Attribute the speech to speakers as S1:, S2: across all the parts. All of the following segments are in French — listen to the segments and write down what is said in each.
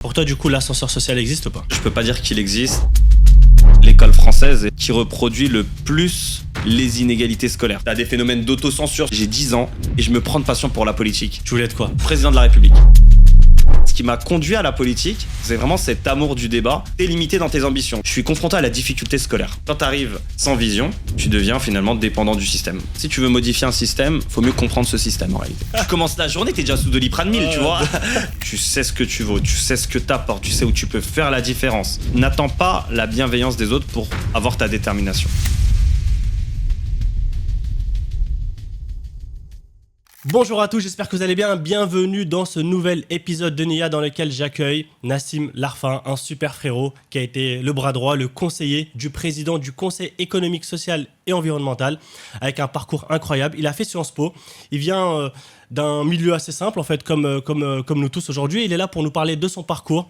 S1: Pour toi, du coup, l'ascenseur social existe ou pas?
S2: Je peux pas dire qu'il existe. L'école française qui reproduit le plus les inégalités scolaires. T'as des phénomènes d'autocensure. J'ai 10 ans et je me prends de passion pour la politique.
S1: Tu voulais être quoi?
S2: Président de la République. Ce qui m'a conduit à la politique, c'est vraiment cet amour du débat. T'es limité dans tes ambitions. Je suis confronté à la difficulté scolaire. Quand t'arrives sans vision, tu deviens finalement dépendant du système. Si tu veux modifier un système, faut mieux comprendre ce système en réalité. Tu commences la journée, t'es déjà sous Doliprane 1000, tu vois. Tu sais ce que tu vaux, tu sais ce que t'apportes, tu sais où tu peux faire la différence. N'attends pas la bienveillance des autres pour avoir ta détermination.
S1: Bonjour à tous, j'espère que vous allez bien. Bienvenue dans ce nouvel épisode de NIA dans lequel j'accueille Nassim Larfin, un super frérot qui a été le bras droit, le conseiller du président du Conseil économique, social et environnemental, avec un parcours incroyable. Il a fait Sciences Po, il vient d'un milieu assez simple en fait, comme nous tous aujourd'hui. Il est là pour nous parler de son parcours,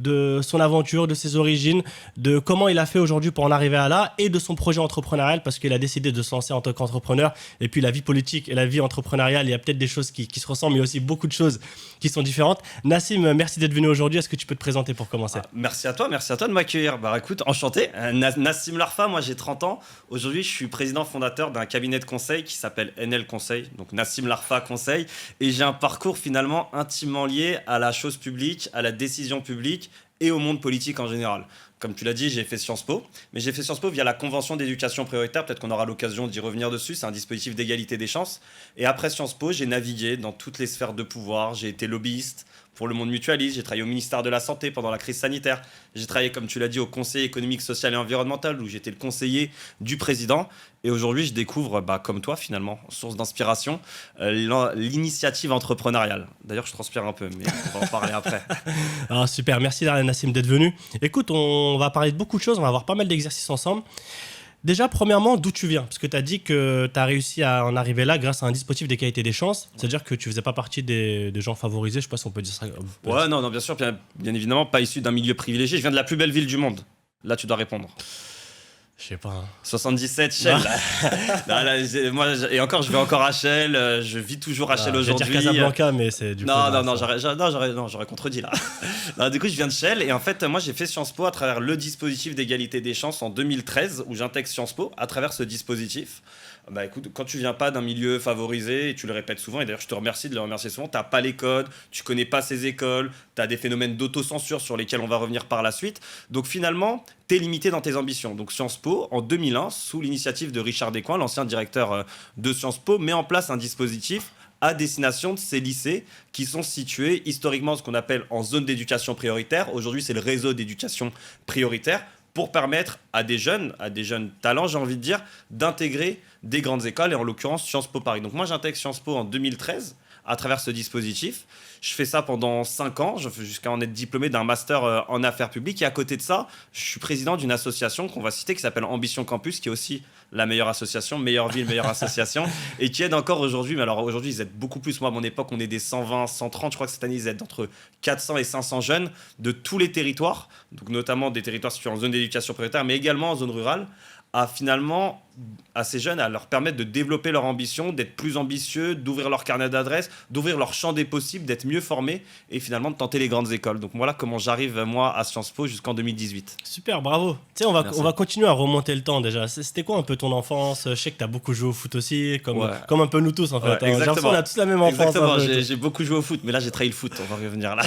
S1: de son aventure, de ses origines, de comment il a fait aujourd'hui pour en arriver à là et de son projet entrepreneurial parce qu'il a décidé de se lancer en tant qu'entrepreneur. Et puis la vie politique et la vie entrepreneuriale, il y a peut-être des choses qui se ressemblent mais aussi beaucoup de choses qui sont différentes. Nassim, merci d'être venu aujourd'hui. Est-ce que tu peux te présenter pour commencer?
S2: Merci à toi de m'accueillir. Bah écoute, enchanté. Nassim Larfin, moi j'ai 30 ans. Aujourd'hui, je suis président fondateur d'un cabinet de conseil qui s'appelle NL Conseil, donc Nassim Larfin Conseil. Et j'ai un parcours finalement intimement lié à la chose publique, à la décision publique et au monde politique en général. Comme tu l'as dit, j'ai fait Sciences Po, mais j'ai fait Sciences Po via la Convention d'éducation prioritaire, peut-être qu'on aura l'occasion d'y revenir dessus, c'est un dispositif d'égalité des chances. Et après Sciences Po, j'ai navigué dans toutes les sphères de pouvoir, j'ai été lobbyiste pour le monde mutualiste, j'ai travaillé au ministère de la Santé pendant la crise sanitaire, j'ai travaillé, comme tu l'as dit, au Conseil économique, social et environnemental, où j'étais le conseiller du président. Et aujourd'hui, je découvre, comme toi finalement, source d'inspiration, l'initiative entrepreneuriale. D'ailleurs, je transpire un peu, mais on va en parler après.
S1: Ah, super, merci Nassim d'être venu. Écoute, on va parler de beaucoup de choses, on va avoir pas mal d'exercices ensemble. Déjà, premièrement, d'où tu viens? Parce que tu as dit que tu as réussi à en arriver là grâce à un dispositif d'égalité des chances. C'est-à-dire que tu faisais pas partie des gens favorisés, je sais pas si on peut dire ça.
S2: Ouais, non, bien sûr, bien évidemment, pas issu d'un milieu privilégié. Je viens de la plus belle ville du monde. Là, tu dois répondre.
S1: Je sais pas. Hein.
S2: 77, Shell. Et encore, je vais encore à Shell. Je vis toujours à Shell aujourd'hui.
S1: Je vais dire Casablanca, mais c'est du coup...
S2: J'aurais contredit là. Non, du coup, je viens de Shell. Et en fait, moi, j'ai fait Sciences Po à travers le dispositif d'égalité des chances en 2013, où j'intègre Sciences Po à travers ce dispositif. Bah écoute, quand tu viens pas d'un milieu favorisé, et tu le répètes souvent, et d'ailleurs je te remercie de le remercier souvent, t'as pas les codes, tu connais pas ces écoles, t'as des phénomènes d'autocensure sur lesquels on va revenir par la suite. Donc finalement, t'es limité dans tes ambitions. Donc Sciences Po, en 2001, sous l'initiative de Richard Descoings, l'ancien directeur de Sciences Po, met en place un dispositif à destination de ces lycées qui sont situés historiquement ce qu'on appelle en zone d'éducation prioritaire. Aujourd'hui, c'est le réseau d'éducation prioritaire, pour permettre à des jeunes talents, j'ai envie de dire, d'intégrer des grandes écoles, et en l'occurrence Sciences Po Paris. Donc moi, j'intègre Sciences Po en 2013 à travers ce dispositif. Je fais ça pendant 5 ans, je fais jusqu'à en être diplômé d'un master en affaires publiques. Et à côté de ça, je suis président d'une association qu'on va citer qui s'appelle Ambition Campus, qui est aussi la meilleure association, meilleure ville, meilleure association, et qui aide encore aujourd'hui. Mais alors aujourd'hui, ils aident beaucoup plus. Moi, à mon époque, on est des 120, 130. Je crois que cette année, ils aident entre 400 et 500 jeunes de tous les territoires, donc notamment des territoires situés en zone d'éducation prioritaire, mais également en zone rurale, à ces jeunes, à leur permettre de développer leur ambition, d'être plus ambitieux, d'ouvrir leur carnet d'adresses, d'ouvrir leur champ des possibles, d'être mieux formés et finalement de tenter les grandes écoles. Donc voilà comment j'arrive, moi, à Sciences Po jusqu'en 2018.
S1: Super, bravo. Tu sais, on va continuer à remonter le temps déjà. C'était quoi un peu ton enfance? Je sais que tu as beaucoup joué au foot aussi, comme un peu nous tous en fait.
S2: Ouais,
S1: J'ai l'impression qu'on a tous la même enfance.
S2: Exactement, j'ai beaucoup joué au foot, mais là j'ai trahi le foot, on va revenir là.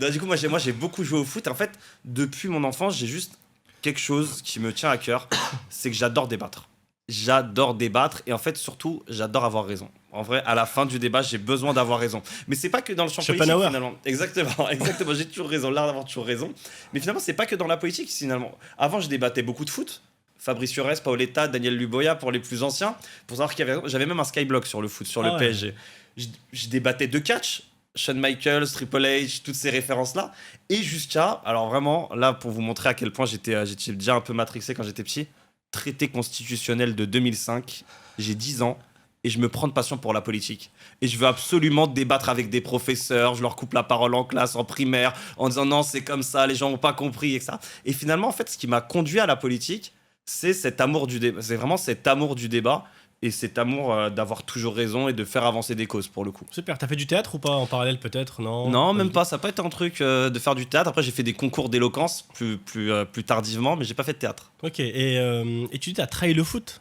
S2: Non, du coup, moi j'ai beaucoup joué au foot. En fait, depuis mon enfance, j'ai juste quelque chose qui me tient à cœur, c'est que j'adore débattre. J'adore débattre et en fait surtout j'adore avoir raison. En vrai, à la fin du débat, j'ai besoin d'avoir raison. Mais c'est pas que dans le champ politique finalement. Exactement. J'ai toujours raison, l'art d'avoir toujours raison. Mais finalement, c'est pas que dans la politique finalement. Avant, je débattais beaucoup de foot. Fabrice Urès, Paoletta, Daniel Luboya pour les plus anciens. Pour savoir j'avais même un skyblock sur le foot, sur le PSG. Je débattais de catch. Shawn Michaels, Triple H, toutes ces références-là. Et jusqu'à, alors vraiment, là, pour vous montrer à quel point j'étais déjà un peu matrixé quand j'étais petit, traité constitutionnel de 2005, j'ai 10 ans, et je me prends de passion pour la politique. Et je veux absolument débattre avec des professeurs, je leur coupe la parole en classe, en primaire, en disant non, c'est comme ça, les gens n'ont pas compris, etc. Et finalement, en fait, ce qui m'a conduit à la politique, c'est cet amour du débat. C'est vraiment cet amour du débat. et cet amour d'avoir toujours raison et de faire avancer des causes pour le coup.
S1: Super. T'as fait du théâtre ou pas en parallèle peut-être? Non.
S2: Non,
S1: Pas
S2: même
S1: du
S2: pas, ça n'a pas été un truc de faire du théâtre. Après, j'ai fait des concours d'éloquence plus tardivement, mais j'ai pas fait de théâtre.
S1: tout. Ok. Et tu dis t'as trahi le foot?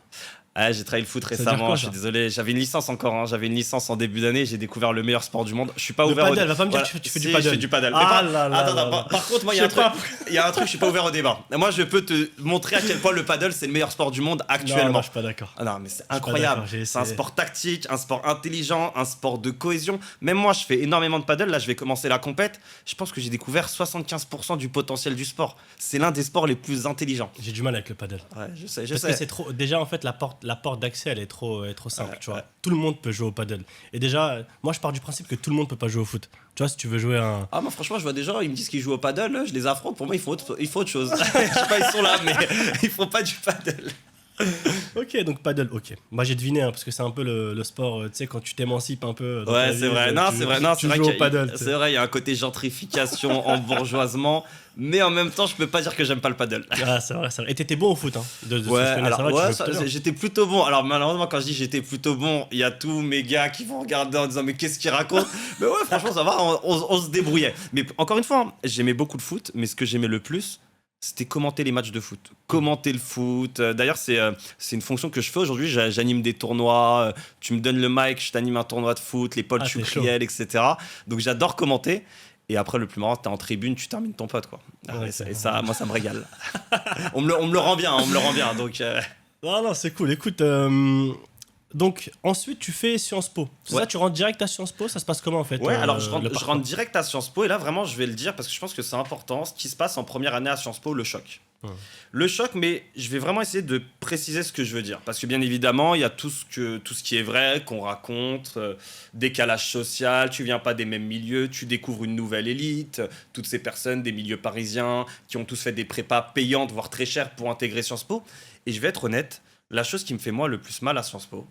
S2: Ah, j'ai travaillé le foot
S1: veut dire
S2: récemment,
S1: quoi,
S2: je suis
S1: ça?
S2: désolé. J'avais une licence encore, hein. J'avais une licence en début d'année, j'ai découvert le meilleur sport du monde. Je suis pas
S1: Le
S2: ouvert
S1: paddle, va pas me dire
S2: Voilà.
S1: que tu fais
S2: Si,
S1: du
S2: je
S1: paddle.
S2: fais du paddle. Mais
S1: Ah
S2: pas-
S1: là là
S2: Attends,
S1: là
S2: attends,
S1: là.
S2: par contre, moi,
S1: Je sais pas.
S2: il y a un truc, je suis pas ouvert au débat. Moi, je peux te montrer à quel point le paddle, c'est le meilleur sport du monde
S1: Non,
S2: actuellement.
S1: je suis pas d'accord.
S2: Ah non, mais c'est
S1: pas
S2: incroyable.
S1: d'accord, j'ai
S2: C'est un
S1: essayé.
S2: sport tactique, un sport intelligent, un sport de cohésion. Même moi, je fais énormément de paddle. Là, je vais commencer la compète. Je pense que j'ai découvert 75% du potentiel du sport. C'est l'un des sports les plus intelligents.
S1: J'ai du mal avec le paddle.
S2: Ouais, je sais, je
S1: Parce que
S2: sais.
S1: c'est trop. Déjà, en fait, la porte d'accès, elle est trop simple,
S2: Ouais,
S1: tu vois.
S2: ouais.
S1: Tout le monde peut jouer au paddle. Et déjà, moi, je pars du principe que tout le monde peut pas jouer au foot. Tu vois, si tu veux jouer un.
S2: Ah, moi, franchement, je vois des gens, ils me disent qu'ils jouent au paddle. Je les affronte. Pour moi, il faut autre chose. Je sais pas, ils sont là, mais ils font pas du paddle.
S1: Ok, donc paddle, ok. Moi, j'ai deviné, hein, parce que c'est un peu le sport, tu sais, quand tu t'émancipes un peu. Dans ta
S2: Ouais,
S1: vie,
S2: c'est vrai. Non,
S1: tu-
S2: c'est vrai. Non,
S1: tu
S2: c'est vrai
S1: joues au
S2: qu'il y a-
S1: paddle. tu sais.
S2: c'est vrai, il y a un côté gentrification, embourgeoisement. Mais en même temps, je peux pas dire que j'aime pas le paddle.
S1: Ah, c'est vrai, c'est vrai. Et t'étais bon au foot, hein. De ce que
S2: Ouais,
S1: je connais,
S2: alors,
S1: ça va, tu
S2: ouais,
S1: joues plutôt bien.
S2: j'étais plutôt bon. Alors, malheureusement, quand je dis j'étais plutôt bon, il y a tous mes gars qui vont regarder en disant mais qu'est-ce qu'il raconte. Mais ouais, franchement, ça va, on se débrouillait. Mais encore une fois, hein, j'aimais beaucoup le foot, mais ce que j'aimais le plus, c'était commenter les matchs de foot. Commenter le foot. D'ailleurs, c'est une fonction que je fais aujourd'hui. J'anime des tournois. Tu me donnes le mic, je t'anime un tournoi de foot, les Paul
S1: Ah, c'est
S2: Chucriel, etc. Donc, j'adore commenter. Et après, le plus marrant, t'es en tribune, tu termines ton pote, quoi. Ah,
S1: Ouais,
S2: et ça, moi, ça me régale. On me le rend bien, on me le rend bien. Donc,
S1: Non, non, c'est cool. Écoute, donc ensuite, tu fais Sciences Po. C'est
S2: Ouais.
S1: ça, tu rentres direct à Sciences Po? Ça se passe comment en fait?
S2: ouais, alors je
S1: le
S2: rentre, je
S1: parcours
S2: rentre direct à Sciences Po. Et là, vraiment, je vais le dire parce que je pense que c'est important. Ce qui se passe en première année à Sciences Po, le choc.
S1: Ouais.
S2: Le choc, mais je vais vraiment essayer de préciser ce que je veux dire. Parce que bien évidemment, il y a tout ce qui est vrai, qu'on raconte, décalage social, tu viens pas des mêmes milieux, tu découvres une nouvelle élite, toutes ces personnes des milieux parisiens qui ont tous fait des prépas payantes, voire très chères pour intégrer Sciences Po. Et je vais être honnête, la chose qui me fait moi le plus mal à Sciences Po,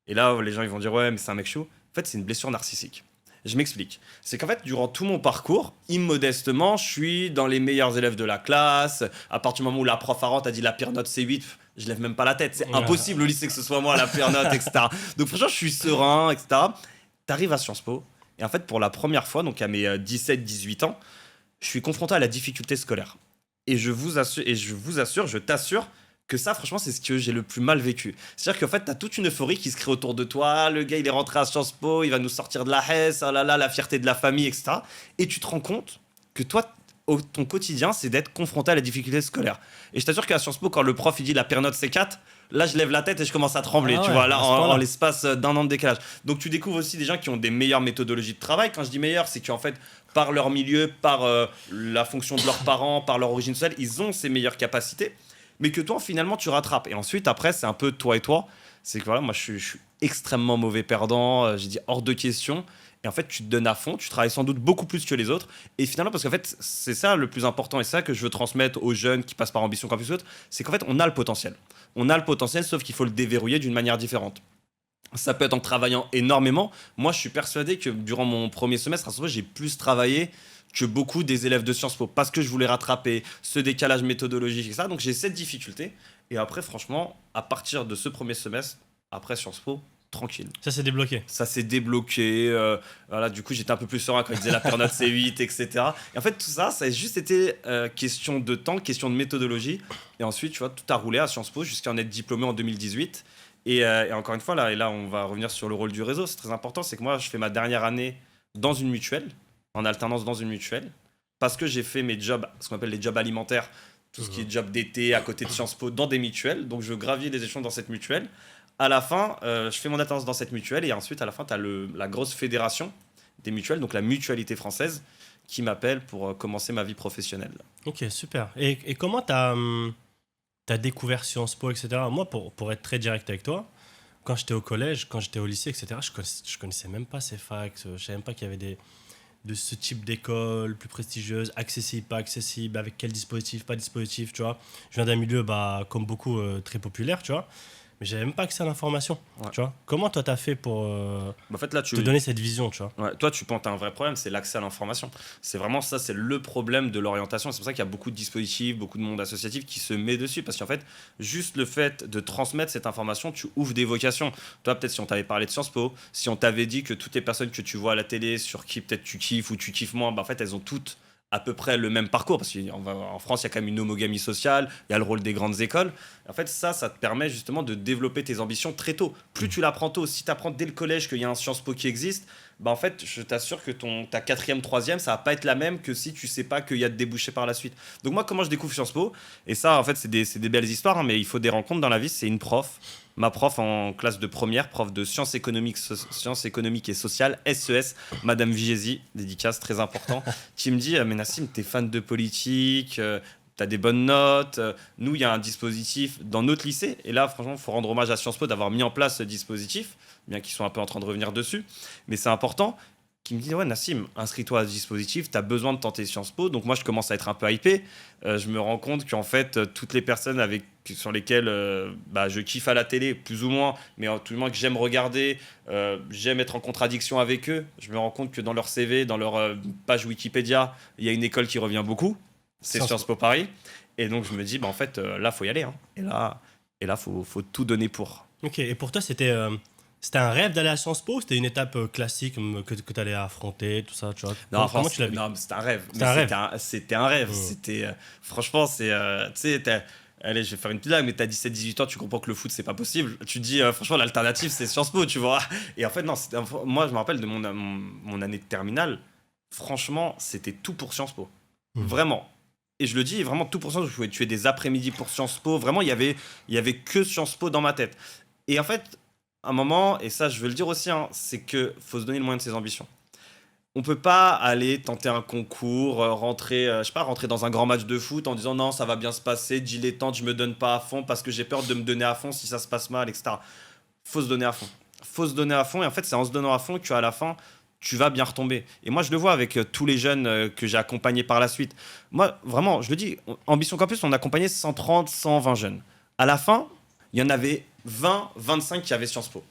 S2: et là les gens ils vont dire ouais mais c'est un mec chou, en fait c'est une blessure narcissique. Je m'explique. C'est qu'en fait, durant tout mon parcours, immodestement, je suis dans les meilleurs élèves de la classe. À partir du moment où la prof à a dit la pire note c'est 8, je lève même pas la tête. C'est
S1: Ouais.
S2: impossible au lycée que ce soit moi la pire note, etc. Donc franchement, je suis serein, etc. T'arrives à Sciences Po, et en fait, pour la première fois, donc à mes 17-18 ans, je suis confronté à la difficulté scolaire. Et je t'assure que ça, franchement, c'est ce que j'ai le plus mal vécu. C'est-à-dire qu'en fait, t'as toute une euphorie qui se crée autour de toi. Le gars, il est rentré à Sciences Po, il va nous sortir de la Hesse, oh là là, la fierté de la famille, etc. Et tu te rends compte que toi, ton quotidien, c'est d'être confronté à la difficulté scolaire. Et je t'assure qu'à Sciences Po, quand le prof il dit la pire note c'est 4, là, je lève la tête et je commence à trembler,
S1: Ah
S2: tu
S1: ouais,
S2: vois, là,
S1: à ce point-là.
S2: en l'espace d'un an de décalage. Donc, tu découvres aussi des gens qui ont des meilleures méthodologies de travail. Quand je dis meilleures, c'est qu'en fait, par leur milieu, par la fonction de leurs parents, par leur origine sociale, ils ont ces meilleures capacités, mais que toi, finalement, tu rattrapes. Et ensuite, après, c'est un peu toi et toi. C'est que voilà, moi, je suis extrêmement mauvais perdant. J'ai dit hors de question. Et en fait, tu te donnes à fond. Tu travailles sans doute beaucoup plus que les autres. Et finalement, parce qu'en fait, c'est ça le plus important. Et c'est ça que je veux transmettre aux jeunes qui passent par Ambition Campus Autre. C'est qu'en fait, on a le potentiel. On a le potentiel, sauf qu'il faut le déverrouiller d'une manière différente. Ça peut être en travaillant énormément. Moi, je suis persuadé que durant mon premier semestre, à ce moment, j'ai plus travaillé que beaucoup des élèves de Sciences Po parce que je voulais rattraper ce décalage méthodologique et ça. Donc j'ai cette difficulté. Et après, franchement, à partir de ce premier semestre, après Sciences Po, tranquille.
S1: Ça s'est débloqué.
S2: Ça s'est débloqué. Voilà, du coup, j'étais un peu plus serein quand ils disaient la pire note c'est 8, etc. Et en fait, tout ça, ça a juste été question de temps, question de méthodologie. Et ensuite, tu vois, tout a roulé à Sciences Po jusqu'à en être diplômé en 2018. Et encore une fois, là, on va revenir sur le rôle du réseau. C'est très important. C'est que moi, je fais ma dernière année dans une mutuelle, en alternance dans une mutuelle, parce que j'ai fait mes jobs, ce qu'on appelle les jobs alimentaires, tout ce qui est job d'été à côté de Sciences Po dans des mutuelles. Donc, je gravis les échelons dans cette mutuelle. À la fin, je fais mon alternance dans cette mutuelle et ensuite, à la fin, tu as la grosse fédération des mutuelles, donc la Mutualité française, qui m'appelle pour commencer ma vie professionnelle.
S1: Ok, super. Et comment t'as découvert Sciences Po, etc. Moi, pour être très direct avec toi, quand j'étais au collège, quand j'étais au lycée, etc., je connaissais même pas ces facs. Je savais même pas qu'il y avait de ce type d'école plus prestigieuse, accessible, pas accessible, avec quel dispositif, pas dispositif, tu vois. Je viens d'un milieu, comme beaucoup, très populaire, tu vois. mais j'avais même pas accès à l'information.
S2: Ouais.
S1: Tu vois, comment toi t'as fait pour
S2: En fait, là,
S1: te donner cette vision, tu vois?
S2: Ouais, toi, tu penses à un vrai problème, c'est l'accès à l'information. C'est vraiment ça, c'est le problème de l'orientation. C'est pour ça qu'il y a beaucoup de dispositifs, beaucoup de monde associatif qui se met dessus. Parce qu'en fait, juste le fait de transmettre cette information, tu ouvres des vocations. Toi, peut-être si on t'avait parlé de Sciences Po, si on t'avait dit que toutes les personnes que tu vois à la télé, sur qui peut-être tu kiffes ou tu kiffes moins, bah, en fait, elles ont toutes à peu près le même parcours. Parce qu'en France, il y a quand même une homogamie sociale, il y a le rôle des grandes écoles. En fait, ça te permet justement de développer tes ambitions très tôt. Plus tu l'apprends tôt, si tu apprends dès le collège qu'il y a un Sciences Po qui existe, bah en fait, je t'assure que ta quatrième, troisième, ça va pas être la même que si tu sais pas qu'il y a de débouchés par la suite. Donc moi, comment je découvre Sciences Po? Et ça, en fait, c'est des belles histoires, hein, mais il faut des rencontres dans la vie. C'est une prof, ma prof en classe de première, prof de sciences économiques et sociales, SES, Madame Vigési, dédicace très important, qui me dit, mais Nassim, t'es fan de politique, t'as des bonnes notes. Nous, il y a un dispositif dans notre lycée. Et là, franchement, il faut rendre hommage à Sciences Po d'avoir mis en place ce dispositif, bien qu'ils soient un peu en train de revenir dessus. Mais c'est important. Qui me dit, ouais, Nassim, inscris-toi à ce dispositif, tu as besoin de tenter Sciences Po. Donc moi, je commence à être un peu hypé. Je me rends compte qu'en fait, toutes les personnes sur lesquelles je kiffe à la télé, plus ou moins, mais tout le moins que j'aime regarder, j'aime être en contradiction avec eux. Je me rends compte que dans leur CV, dans leur page Wikipédia, il y a une école qui revient beaucoup. C'est Sciences Po Paris. Et donc, je me dis, en fait, là, il faut y aller. Hein. Et là, faut tout donner pour.
S1: Ok, et pour toi, c'était un rêve d'aller à Sciences Po ou c'était une étape classique que tu allais affronter, tout ça, tu vois? Comment tu l'as vu?
S2: Non, c'était un rêve.
S1: C'était un rêve.
S2: C'était un rêve.
S1: Mmh.
S2: C'était, franchement, tu sais, allez, je vais faire une petite blague, mais t'as 17-18 ans, tu comprends que le foot, c'est pas possible. Tu te dis, franchement, l'alternative, c'est Sciences Po, tu vois. Et en fait, non, moi, je me rappelle de mon année de terminale. Franchement, c'était tout pour Sciences Po. Vraiment. Et je le dis, vraiment tout pour Sciences Po. Je pouvais tuer des après-midi pour Sciences Po. Vraiment, il y avait que Sciences Po dans ma tête. Et en fait, à un moment, et ça, je veux le dire aussi, hein, c'est que faut se donner le moyen de ses ambitions. On peut pas aller tenter un concours, rentrer dans un grand match de foot en disant non, ça va bien se passer, dilettante, je me donne pas à fond parce que j'ai peur de me donner à fond si ça se passe mal, etc. Faut se donner à fond. Faut se donner à fond et en fait, c'est en se donnant à fond qu'à la fin, tu vas bien retomber. Et moi, je le vois avec tous les jeunes que j'ai accompagnés par la suite. Moi, vraiment, je le dis, Ambition Campus, on a accompagné 130, 120 jeunes. À la fin, il y en avait 20, 25 qui avaient Sciences Po.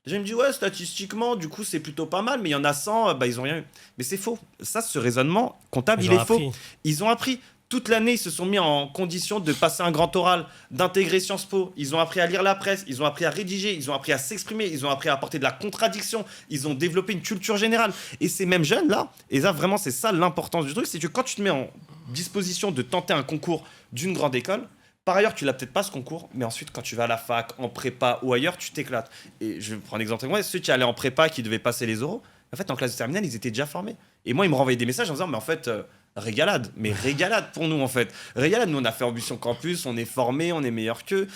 S2: Les gens me disent, ouais, statistiquement, du coup, c'est plutôt pas mal, mais il y en a 100, ils ont rien eu. Mais c'est faux. Ça, ce raisonnement comptable, il est faux. Ils ont appris. Toute l'année, ils se sont mis en condition de passer un grand oral, d'intégrer Sciences Po. Ils ont appris à lire la presse, ils ont appris à rédiger, ils ont appris à s'exprimer, ils ont appris à apporter de la contradiction, ils ont développé une culture générale. Et ces mêmes jeunes-là, et ça, vraiment, c'est ça l'importance du truc, c'est que quand tu te mets en disposition de tenter un concours d'une grande école, par ailleurs, tu l'as peut-être pas ce concours, mais ensuite, quand tu vas à la fac, en prépa ou ailleurs, tu t'éclates. Et je prends un exemple avec moi, ceux qui allaient en prépa, qui devaient passer les oraux, en fait, en classe de terminale, ils étaient déjà formés. Et moi, ils me renvoyaient des messages en disant, mais en fait, régalade. Mais régalade pour nous, en fait. Régalade, nous, on a fait Ambition Campus, on est formés, on est meilleurs qu'eux.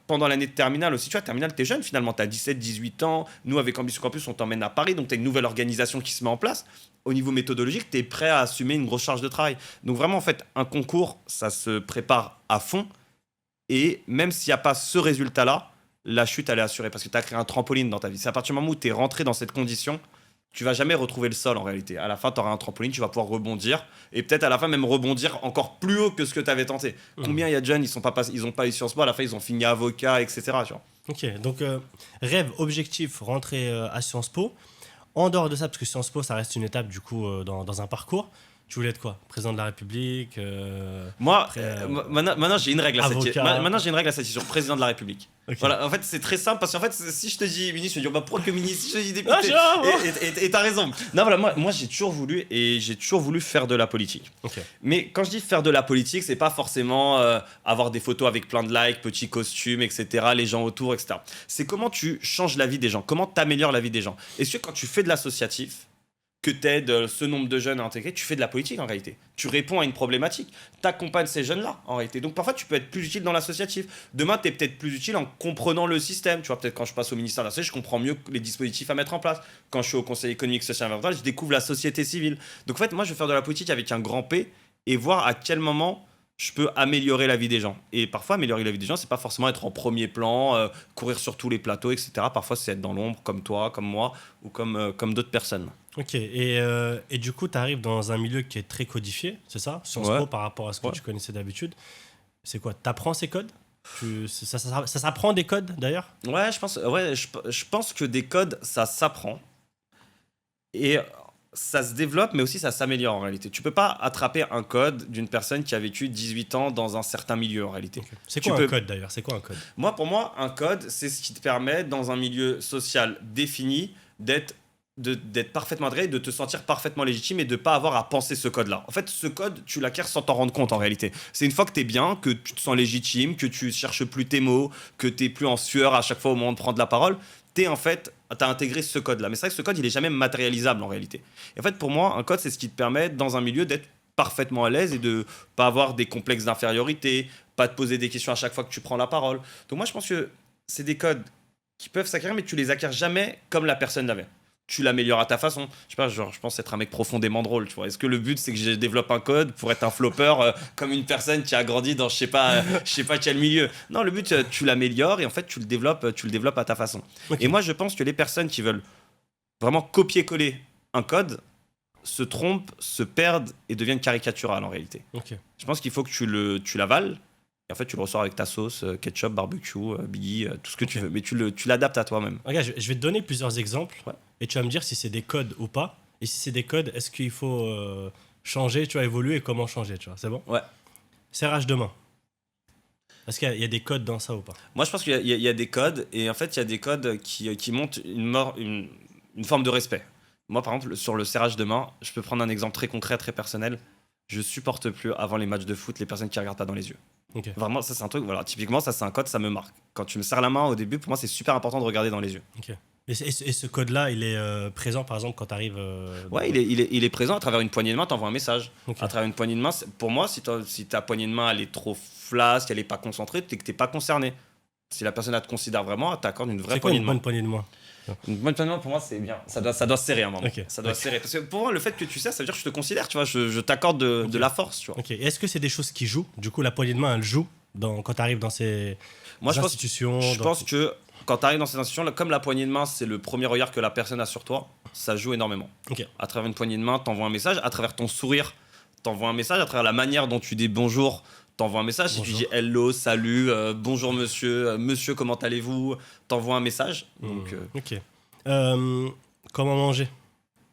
S2: Pendant l'année de terminale aussi, tu vois, terminale, t'es jeune finalement, t'as 17-18 ans. Nous, avec Ambition Campus, on t'emmène à Paris, donc t'as une nouvelle organisation qui se met en place. Au niveau méthodologique, t'es prêt à assumer une grosse charge de travail. Donc vraiment, en fait, un concours, ça se prépare à fond. Et même s'il n'y a pas ce résultat-là, la chute, elle est assurée parce que tu as créé un trampoline dans ta vie. C'est à partir du moment où tu es rentré dans cette condition, tu vas jamais retrouver le sol en réalité. À la fin, tu auras un trampoline, tu vas pouvoir rebondir et peut-être à la fin même rebondir encore plus haut que ce que tu avais tenté. Combien il y a de jeunes, ils n'ont pas eu Sciences Po, à la fin, ils ont fini avocat, etc. Tu vois.
S1: Ok, donc rêve, objectif, rentrer à Sciences Po. En dehors de ça, parce que Sciences Po, ça reste une étape du coup dans un parcours. Tu voulais être quoi? Président de la République
S2: Moi,
S1: après,
S2: maintenant j'ai une règle à cette
S1: avocat.
S2: j'ai une règle à cette question. Président de la République.
S1: Ok.
S2: Voilà, en fait, c'est très simple parce qu'en fait, si je te dis ministre, tu vas dire pourquoi que ministre? Si je te dis député. Et t'as raison. Non, voilà, moi j'ai toujours voulu faire de la politique.
S1: Ok.
S2: Mais quand je dis faire de la politique, c'est pas forcément avoir des photos avec plein de likes, petits costumes, etc., les gens autour, etc. C'est comment tu changes la vie des gens, comment tu améliores la vie des gens. Est-ce que quand tu fais de l'associatif, que tu aides ce nombre de jeunes à intégrer, tu fais de la politique en réalité. Tu réponds à une problématique. Tu accompagnes ces jeunes-là en réalité. Donc parfois, tu peux être plus utile dans l'associatif. Demain, tu es peut-être plus utile en comprenant le système. Tu vois, peut-être quand je passe au ministère de la Santé, je comprends mieux les dispositifs à mettre en place. Quand je suis au Conseil économique, social et environnemental, je découvre la société civile. Donc en fait, moi, je veux faire de la politique avec un grand P et voir à quel moment je peux améliorer la vie des gens. Et parfois, améliorer la vie des gens, c'est pas forcément être en premier plan, courir sur tous les plateaux, etc. Parfois, c'est être dans l'ombre, comme toi, comme moi, ou comme d'autres personnes.
S1: Ok, et du coup, tu arrives dans un milieu qui est très codifié, c'est ça? Sciences Po par rapport à ce que tu connaissais d'habitude. C'est quoi? Tu apprends ces codes? Ça s'apprend des codes d'ailleurs?
S2: Ouais, je pense que des codes, ça s'apprend. Et ça se développe, mais aussi ça s'améliore en réalité. Tu peux pas attraper un code d'une personne qui a vécu 18 ans dans un certain milieu en réalité.
S1: Ok. C'est
S2: Tu
S1: quoi un
S2: peux...
S1: code d'ailleurs? C'est quoi un code?
S2: Pour moi, un code, c'est ce qui te permet, dans un milieu social défini, d'être parfaitement intégré, de te sentir parfaitement légitime et de pas avoir à penser ce code-là. En fait, ce code, tu l'acquiers sans t'en rendre compte en réalité. C'est une fois que tu es bien, que tu te sens légitime, que tu cherches plus tes mots, que tu n'es plus en sueur à chaque fois au moment de prendre la parole, t'as intégré ce code-là. Mais c'est vrai que ce code, il est jamais matérialisable en réalité. Et en fait, pour moi, un code, c'est ce qui te permet, dans un milieu, d'être parfaitement à l'aise et de pas avoir des complexes d'infériorité, pas te poser des questions à chaque fois que tu prends la parole. Donc moi, je pense que c'est des codes qui peuvent s'acquérir, mais tu les acquiers jamais comme la personne l'avait. Tu l'améliores à ta façon. Je sais pas, genre, je pense être un mec profondément drôle, tu vois. Est-ce que le but, c'est que je développe un code pour être un flopper comme une personne qui a grandi dans je sais pas quel milieu? Non, le but, tu l'améliores et en fait, tu le développes à ta façon.
S1: Ok.
S2: Et moi, je pense que les personnes qui veulent vraiment copier-coller un code se trompent, se perdent et deviennent caricaturales en réalité.
S1: Ok.
S2: Je pense qu'il faut que tu l'avales. Et en fait, tu le ressors avec ta sauce, ketchup, barbecue, biggie, tout ce que tu
S1: Ok.
S2: veux. Mais tu l'adaptes à toi-même.
S1: Regarde, je vais te donner plusieurs exemples
S2: Ouais.
S1: et tu vas me dire si c'est des codes ou pas. Et si c'est des codes, est-ce qu'il faut changer, tu vois, évoluer et comment changer, tu vois. C'est bon?
S2: Ouais.
S1: Serrage de main. Est-ce qu'il y a des codes dans ça ou pas?
S2: Moi, je pense qu'il y a des codes. Et en fait, il y a des codes qui montrent une forme de respect. Moi, par exemple, sur le serrage de main, je peux prendre un exemple très concret, très personnel. Je supporte plus, avant les matchs de foot, les personnes qui regardent pas dans les yeux.
S1: Ok.
S2: Vraiment, ça, c'est un truc, voilà, typiquement, ça, c'est un code, ça me marque. Quand tu me serres la main au début, pour moi, c'est super important de regarder dans les yeux.
S1: Ok. Et ce code-là, il est présent par exemple quand tu arrives.
S2: Ouais, il est présent à travers une poignée de main, t'envoies un message.
S1: Ok.
S2: À travers une poignée de main, pour moi, si ta poignée de main, elle est trop flasque, si elle est pas concentrée, c'est que t'es pas concerné. Si la personne, elle te considère vraiment, elle t'accorde une vraie
S1: C'est quoi
S2: poignée
S1: une
S2: de main.
S1: bonne poignée de main?
S2: Une bonne poignée de main, pour moi, c'est bien. Ça doit se serrer à un moment.
S1: Ok.
S2: Ça doit se serrer. Parce que pour moi, le fait que tu sais, ça veut dire que je te considère, tu vois, je t'accorde
S1: Ok.
S2: de la force, tu vois.
S1: Ok. Et est-ce que c'est des choses qui jouent? Du coup, la poignée de main, elle joue quand tu arrives dans ces
S2: Moi, je
S1: institutions.
S2: pense que quand tu arrives dans ces institutions, là, comme la poignée de main, c'est le premier regard que la personne a sur toi, ça joue énormément.
S1: Ok.
S2: À travers une poignée de main, t'envoies un message. À travers ton sourire, t'envoies un message. À travers la manière dont tu dis bonjour, t'envoies un message. Si tu
S1: Bonjour.
S2: dis hello, salut, bonjour monsieur, monsieur, comment allez-vous, t'envoies un message. Donc,
S1: Ok. Comment manger?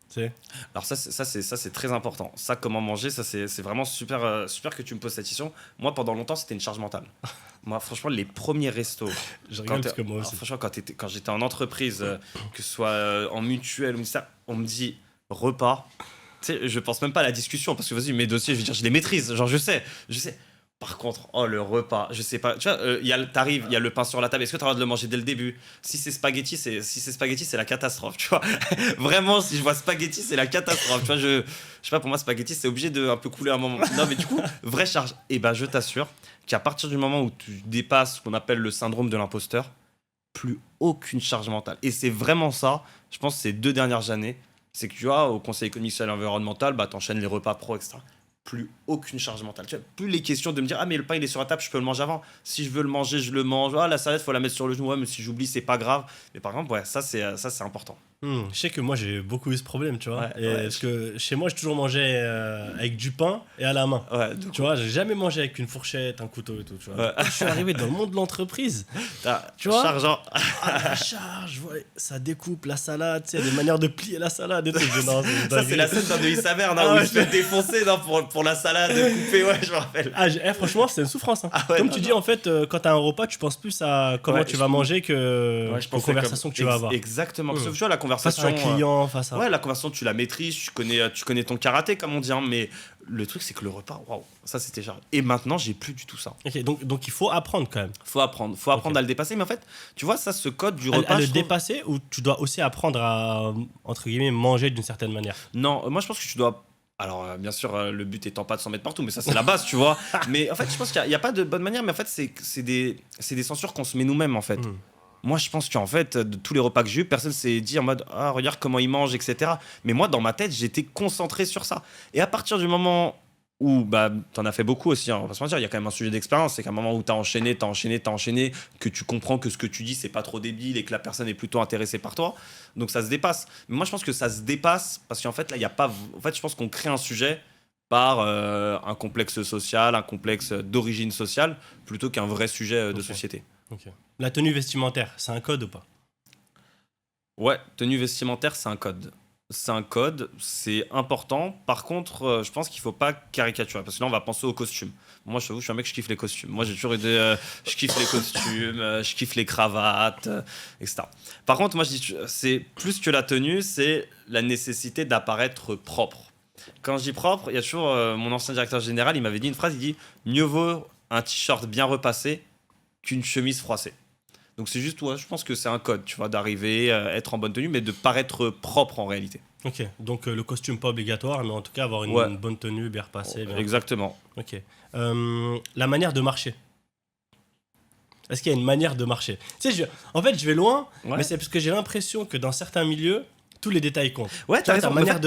S1: C'est
S2: alors ça c'est très important. Ça, comment manger, ça c'est vraiment super, super que tu me poses cette question. Moi, pendant longtemps, c'était une charge mentale. Moi, franchement, les premiers restos.
S1: Je rigole parce que moi
S2: Alors,
S1: aussi.
S2: franchement, quand j'étais en entreprise, que ce soit en mutuelle ou ça, on me dit repas. Tu sais, je pense même pas à la discussion parce que vas-y, mes dossiers, je veux dire, je les maîtrise. Genre, je sais. Par contre, oh, le repas, je sais pas. Tu vois, t'arrives, il y a le pain sur la table. Est-ce que tu as le droit de le manger dès le début? Si c'est spaghetti, c'est la catastrophe. Tu vois, vraiment, si je vois spaghetti, c'est la catastrophe. Tu vois, je sais pas, pour moi, spaghetti, c'est obligé de un peu couler un moment. Non, mais du coup, vraie charge. Et ben, je t'assure qu'à partir du moment où tu dépasses ce qu'on appelle le syndrome de l'imposteur, plus aucune charge mentale. Et c'est vraiment ça, je pense, ces 2 dernières années, c'est que tu vois, au Conseil économique, social et environnemental, bah, t'enchaînes les repas pro, etc. Plus aucune charge mentale. Tu vois, plus les questions de me dire, ah, mais le pain, il est sur la table, je peux le manger avant. Si je veux le manger, je le mange. Ah, la salade, faut la mettre sur le genou. Ouais, mais si j'oublie, c'est pas grave. Mais par exemple, ouais, ça, c'est important.
S1: Je sais que moi j'ai beaucoup eu ce problème, tu vois.
S2: Ouais,
S1: Et
S2: ouais.
S1: parce que chez moi j'ai toujours mangé avec du pain et à la main.
S2: Ouais, du
S1: Tu vois, j'ai jamais mangé avec une fourchette, un couteau et tout. Tu vois.
S2: Ouais.
S1: Quand je suis arrivé dans le monde de l'entreprise,
S2: tu
S1: vois
S2: chargeant.
S1: la charge, ouais, ça découpe la salade, tu sais, il y a des manières de plier la salade et tout. Non,
S2: Ça, c'est la scène dans de Isabelle,
S1: Ah
S2: où
S1: ouais,
S2: il se fait défoncer non, pour la salade coupée. Ouais, je me rappelle.
S1: Franchement, c'est une souffrance. Hein.
S2: Ah ouais,
S1: Comme
S2: non,
S1: tu dis,
S2: non.
S1: en fait, quand t'as un repas, tu penses plus à comment
S2: Ouais,
S1: tu vas manger que
S2: Ouais, je
S1: aux
S2: pensais
S1: conversations que tu vas avoir.
S2: Exactement. Parce que tu vois, la
S1: Face
S2: conversation.
S1: à un client, face à.
S2: Ouais, la conversation, tu la maîtrises, tu connais ton karaté, comme on dit, hein, mais le truc, c'est que le repas, waouh, ça c'était chargé. Et maintenant, j'ai plus du tout ça.
S1: Ok, donc il faut apprendre quand même.
S2: Faut apprendre
S1: Ok.
S2: à le dépasser. Mais en fait, tu vois, ça, ce code du
S1: À
S2: repas.
S1: le
S2: je trouve-
S1: dépasser ou tu dois aussi apprendre à, entre guillemets, manger d'une certaine manière.
S2: Non, moi, je pense que tu dois. Alors, bien sûr, le but étant pas de s'en mettre partout, mais ça, c'est la base, tu vois. Mais en fait, je pense qu'il n'y a pas de bonne manière, mais en fait, c'est des censures qu'on se met nous-mêmes, en fait.
S1: Mm.
S2: Moi, je pense qu'en fait, de tous les repas que j'ai eu, personne s'est dit en mode ah, regarde comment il mange, etc. Mais moi, dans ma tête, j'étais concentré sur ça. Et à partir du moment où, bah, t'en as fait beaucoup aussi, hein, on va pas se mentir, il y a quand même un sujet d'expérience. C'est qu'à un moment où t'as enchaîné, que tu comprends que ce que tu dis, c'est pas trop débile et que la personne est plutôt intéressée par toi. Donc ça se dépasse. Mais moi, je pense que ça se dépasse parce qu'en fait, là, il y a pas. En fait, je pense qu'on crée un sujet par un complexe social, un complexe d'origine sociale, plutôt qu'un vrai sujet de
S1: Ok.
S2: société.
S1: Ok. La tenue vestimentaire, c'est un code ou pas?
S2: Ouais, tenue vestimentaire, c'est un code. C'est un code, c'est important. Par contre, je pense qu'il faut pas caricaturer, parce que là, on va penser aux costumes. Moi, je t'avoue, je suis un mec, je kiffe les costumes. Moi, j'ai toujours été, je kiffe les costumes, je kiffe les cravates, etc. Par contre, moi, je dis, c'est plus que la tenue, c'est la nécessité d'apparaître propre. Quand je dis propre, il y a toujours mon ancien directeur général, il m'avait dit une phrase, il dit, mieux vaut un t-shirt bien repassé qu'une chemise froissée. Donc c'est juste, ouais, je pense que c'est un code, tu vois, d'arriver, être en bonne tenue, mais de paraître propre en réalité.
S1: Ok, donc le costume pas obligatoire, mais en tout cas avoir
S2: Ouais,
S1: une bonne tenue, bien repassée, bien.
S2: exactement.
S1: Ok. La manière de marcher. Est-ce qu'il y a une manière de marcher? Tu sais, en fait, je vais loin,
S2: Ouais,
S1: mais c'est parce que j'ai l'impression que dans certains milieux, tous les détails comptent.
S2: ouais,
S1: Tu
S2: t'as
S1: vois, ta
S2: raison. Mais,
S1: manière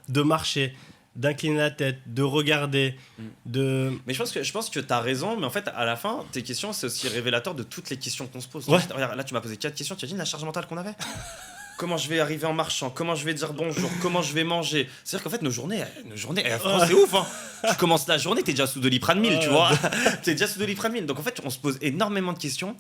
S1: de marcher, d'incliner la tête, de regarder,
S2: Mm.
S1: de...
S2: mais je pense que t'as raison, mais en fait, à la fin, tes questions, c'est aussi révélateur de toutes les questions qu'on se pose.
S1: Ouais.
S2: Regarde, là, tu m'as posé 4 questions, tu as dit la charge mentale qu'on avait. Comment je vais arriver en marchant? Comment je vais dire bonjour? Comment je vais manger? C'est-à-dire qu'en fait, nos journées, franchement, c'est ouf, hein. Tu commences la journée, t'es déjà sous Doliprane 1000, tu vois. T'es déjà sous Doliprane 1000. Donc en fait, on se pose énormément de questions.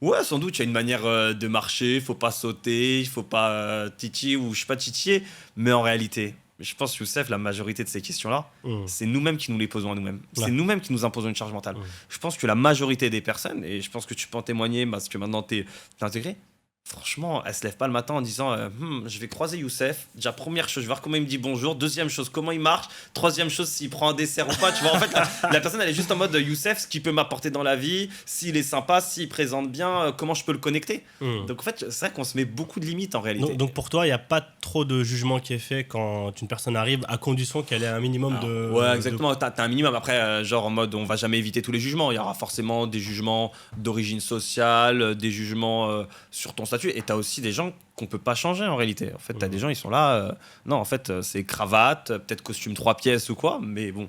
S2: Ouais, sans doute, il y a une manière de marcher, faut pas sauter, il faut pas titiller ou je sais pas titiller, mais en réalité, je pense, Youssef, la majorité de ces questions-là,
S1: Mm.
S2: c'est nous-mêmes qui nous les posons à nous-mêmes.
S1: Ouais.
S2: C'est nous-mêmes qui nous imposons une charge mentale.
S1: Mm.
S2: Je pense que la majorité des personnes, et je pense que tu peux en témoigner parce que maintenant t'es intégré, franchement, elles se lèvent pas le matin en disant je vais croiser Youssef. Déjà, première chose, je vais voir comment il me dit bonjour. Deuxième chose, comment il marche. Troisième chose, s'il prend un dessert ou pas. Tu vois, en fait, la personne, elle est juste en mode Youssef, ce qu'il peut m'apporter dans la vie, s'il est sympa, s'il présente bien, comment je peux le connecter.
S1: Mm.
S2: Donc, en fait, c'est vrai qu'on se met beaucoup de limites en réalité.
S1: Donc pour toi, il n'y a pas trop de jugement qui est fait quand une personne arrive, à condition qu'elle ait un minimum
S2: Alors,
S1: de...
S2: ouais, exactement. T'as un minimum. Après, genre en mode, on va jamais éviter tous les jugements. Il y aura forcément des jugements d'origine sociale, des jugements sur ton statut. Et t'as aussi des gens qu'on peut pas changer en réalité. En fait, t'as des gens, ils sont là. Non, en fait, c'est cravate, peut-être costume 3 pièces ou quoi. Mais bon,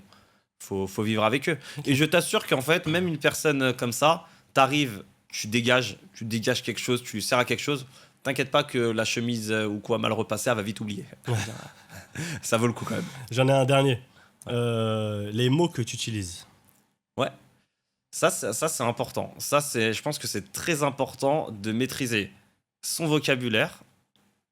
S2: faut vivre avec eux. Et je t'assure qu'en fait, même une personne comme ça, t'arrives, tu dégages quelque chose, tu lui sers à quelque chose. T'inquiète pas que la chemise ou quoi mal repassée, elle va vite oublier. Ça vaut le coup quand même.
S1: J'en ai un dernier. Les mots que tu utilises.
S2: Ouais. Ça, c'est important. Je pense que c'est très important de maîtriser son vocabulaire,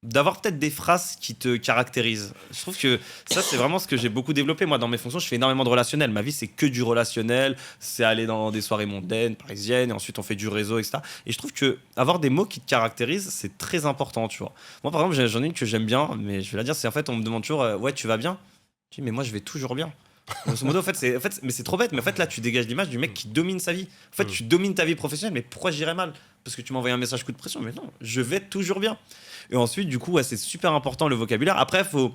S2: d'avoir peut-être des phrases qui te caractérisent. Je trouve que ça, c'est vraiment ce que j'ai beaucoup développé. Moi, dans mes fonctions, je fais énormément de relationnel. Ma vie, c'est que du relationnel. C'est aller dans des soirées mondaines, parisiennes, et ensuite on fait du réseau, etc. Et je trouve que avoir des mots qui te caractérisent, c'est très important, tu vois. Moi, par exemple, j'en ai une que j'aime bien, mais je vais la dire, c'est en fait, on me demande toujours, ouais, tu vas bien? Je dis, mais moi, je vais toujours bien. Grosso modo, mais c'est trop bête, mais en fait, là, tu dégages l'image du mec qui domine sa vie. En fait, tu domines ta vie professionnelle, mais pourquoi j'irais mal? Parce que tu m'as envoyé un message coup de pression, mais non, je vais toujours bien. Et ensuite, du coup, ouais, c'est super important le vocabulaire. Après, faut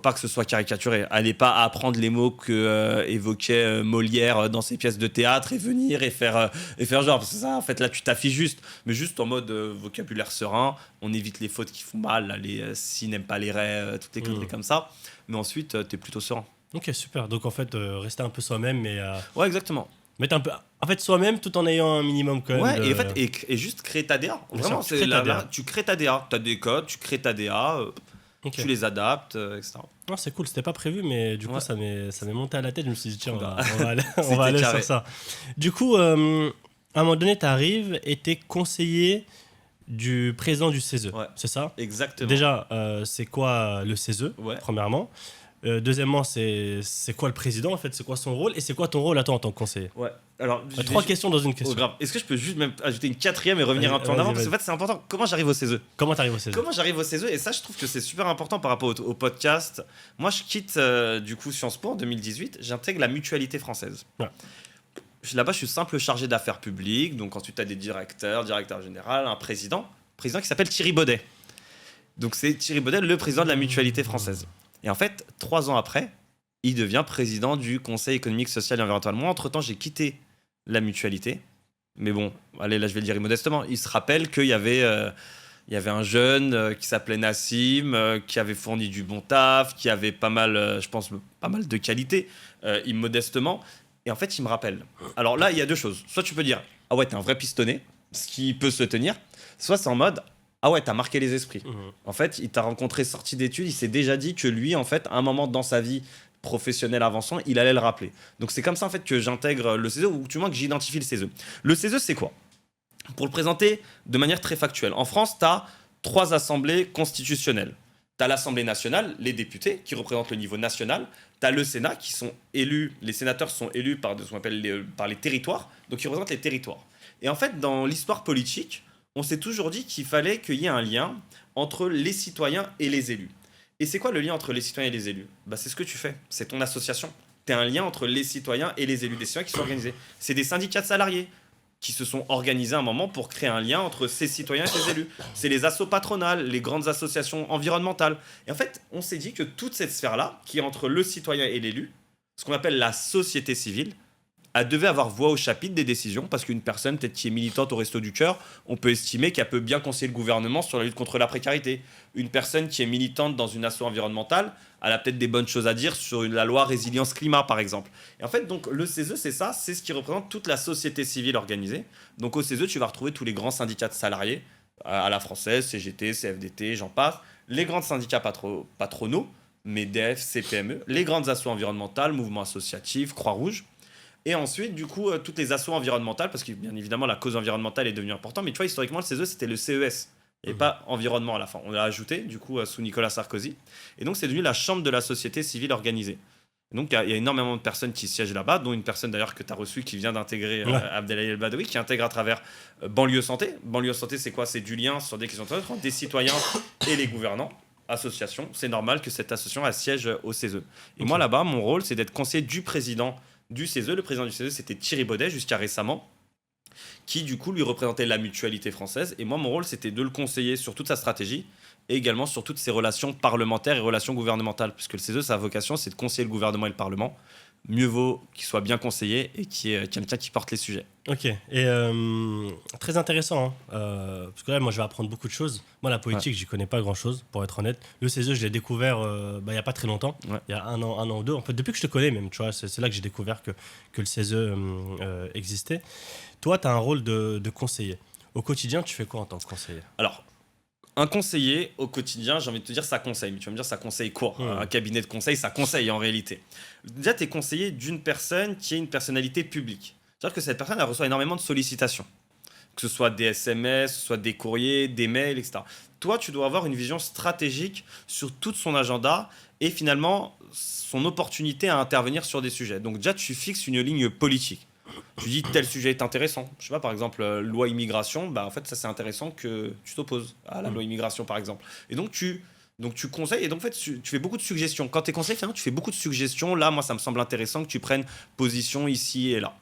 S2: pas que ce soit caricaturé. Allez pas apprendre les mots que évoquait Molière dans ses pièces de théâtre et venir et faire genre. Parce que ça, en fait, là, tu t'affiches juste. Mais juste en mode vocabulaire serein. On évite les fautes qui font mal, là, les si n'aime pas les raies, toutes les conneries comme ça. Mais ensuite, t'es plutôt serein.
S1: Ok, super. Donc en fait, rester un peu soi-même, mais
S2: Ouais, exactement.
S1: mettre un peu... En fait, soi-même tout en ayant un minimum quand même.
S2: Ouais,
S1: de-
S2: et en fait, et juste créer ta DA.
S1: Bien
S2: Vraiment,
S1: sûr, tu crées ta DA.
S2: tu crées ta DA. Tu as des codes, tu crées ta DA,
S1: Ok.
S2: tu les adaptes, etc.
S1: Non, c'est cool, c'était pas prévu, mais du coup,
S2: Ouais.
S1: ça m'est monté à la tête. Je me suis dit, tiens,
S2: Bah,
S1: on va aller, on
S2: c'était
S1: va aller
S2: carré.
S1: sur ça. Du coup, à un moment donné, tu arrives et tu es conseiller du président du CESE.
S2: Ouais.
S1: C'est ça?
S2: Exactement.
S1: Déjà, c'est quoi le CESE,
S2: Ouais.
S1: premièrement? Deuxièmement, c'est quoi le président, en fait? C'est quoi son rôle? Et c'est quoi ton rôle à toi en tant que conseiller?
S2: Ouais. Alors, je vais
S1: Trois
S2: ju-
S1: questions dans une
S2: Oh,
S1: question.
S2: grave. Est-ce que je peux juste même ajouter une quatrième et revenir un peu en
S1: Vas-y,
S2: avant? Parce
S1: vas-y.
S2: qu'en fait, c'est important. Comment j'arrive au CESE?
S1: Comment tu arrives au CESE?
S2: Comment j'arrive au CESE? Et ça, je trouve que c'est super important par rapport au podcast. Moi, je quitte du coup Sciences Po en 2018. J'intègre la Mutualité française.
S1: Ouais.
S2: Là-bas, je suis simple chargé d'affaires publiques. Donc ensuite, tu as des directeur général, un président qui s'appelle Thierry Baudet. Donc c'est Thierry Baudet, le président de la Mutualité française. Et en fait, 3 ans après, il devient président du Conseil économique, social et environnemental. Moi, entre-temps, j'ai quitté la Mutualité. Mais bon, allez, là, je vais le dire immodestement. Il se rappelle qu'il y avait un jeune qui s'appelait Nassim, qui avait fourni du bon taf, qui avait pas mal, je pense, pas mal de qualités, immodestement. Et en fait, il me rappelle. Alors là, il y a deux choses. Soit tu peux dire, ah ouais, t'es un vrai pistonné, ce qui peut se tenir. Soit c'est en mode, ah ouais, t'as marqué les esprits.
S1: Mhm.
S2: En fait, il t'a rencontré sorti d'études, il s'est déjà dit que lui, en fait, à un moment dans sa vie, professionnel avançant, il allait le rappeler. Donc c'est comme ça en fait que j'intègre le CESE, ou du moins que j'identifie le CESE. Le CESE, c'est quoi? Pour le présenter de manière très factuelle, en France, tu as 3 assemblées constitutionnelles. Tu as l'Assemblée nationale, les députés, qui représentent le niveau national. Tu as le Sénat, qui sont élus, les sénateurs sont élus par ce qu'on appelle par les territoires, donc ils représentent les territoires. Et en fait, dans l'histoire politique, on s'est toujours dit qu'il fallait qu'il y ait un lien entre les citoyens et les élus. Et c'est quoi le lien entre les citoyens et les élus? C'est ce que tu fais, c'est ton association. Tu as un lien entre les citoyens et les élus, des citoyens qui sont organisés. C'est des syndicats de salariés qui se sont organisés à un moment pour créer un lien entre ces citoyens et ces élus. C'est les assos patronales, les grandes associations environnementales. Et en fait, on s'est dit que toute cette sphère-là, qui est entre le citoyen et l'élu, ce qu'on appelle la société civile, elle devait avoir voix au chapitre des décisions, parce qu'une personne peut-être qui est militante au Resto du Cœur, on peut estimer qu'elle peut bien conseiller le gouvernement sur la lutte contre la précarité. Une personne qui est militante dans une asso environnementale, elle a peut-être des bonnes choses à dire sur la loi résilience climat, par exemple. Et en fait, donc, le CESE, c'est ça, c'est ce qui représente toute la société civile organisée. Donc au CESE, tu vas retrouver tous les grands syndicats de salariés, à la française, CGT, CFDT, j'en passe, les grands syndicats patronaux, MEDEF, CPME, les grandes assos environnementales, mouvements associatifs, Croix-Rouge. Et ensuite, du coup, toutes les assos environnementales, parce que bien évidemment, la cause environnementale est devenue importante. Mais tu vois, historiquement, le CESE, c'était le CES. Et pas environnement à la fin. On l'a ajouté, du coup, sous Nicolas Sarkozy. Et donc, c'est devenu la chambre de la société civile organisée. Et donc, il y a énormément de personnes qui siègent là-bas, dont une personne d'ailleurs que tu as reçue qui vient d'intégrer Abdelali El Badawi, qui intègre à travers Banlieue Santé. Banlieue Santé, c'est quoi? C'est du lien sur des questions entre des citoyens et les gouvernants. Association. C'est normal que cette association elle siège au CESE. Et moi, là-bas, mon rôle, c'est d'être conseiller du président du CESE. Le président du CESE, c'était Thierry Baudet jusqu'à récemment, qui du coup lui représentait la mutualité française. Et moi, mon rôle, c'était de le conseiller sur toute sa stratégie et également sur toutes ses relations parlementaires et relations gouvernementales. Puisque le CESE, sa vocation, c'est de conseiller le gouvernement et le Parlement. Mieux vaut qu'il soit bien conseillé et qu'il y ait quelqu'un qui porte les sujets.
S1: Ok, et très intéressant, hein. Parce que là, moi, je vais apprendre beaucoup de choses. Moi, la politique, j'y connais pas grand-chose, pour être honnête. Le CESE, je l'ai découvert il n'y a pas très longtemps, il y a un an ou deux. En fait, depuis que je te connais même, tu vois, c'est là que j'ai découvert que le CESE existait. Toi, tu as un rôle de conseiller. Au quotidien, tu fais quoi en tant que conseiller?
S2: Alors, un conseiller, au quotidien, j'ai envie de te dire, ça conseille. Mais tu vas me dire, ça conseille quoi? Un cabinet de conseil, ça conseille en réalité. Déjà, tu es conseiller d'une personne qui est une personnalité publique. C'est-à-dire que cette personne, elle reçoit énormément de sollicitations. Que ce soit des SMS, que ce soit des courriers, des mails, etc. Toi, tu dois avoir une vision stratégique sur tout son agenda et finalement, son opportunité à intervenir sur des sujets. Donc déjà, tu fixes une ligne politique. Tu dis tel sujet est intéressant. Je sais pas, par exemple, loi immigration, en fait, ça c'est intéressant que tu t'opposes à la loi immigration, par exemple. Et donc tu conseilles, et donc en fait, tu fais beaucoup de suggestions. Quand tu es conseiller, finalement, tu fais beaucoup de suggestions. Là, moi, ça me semble intéressant que tu prennes position ici et là.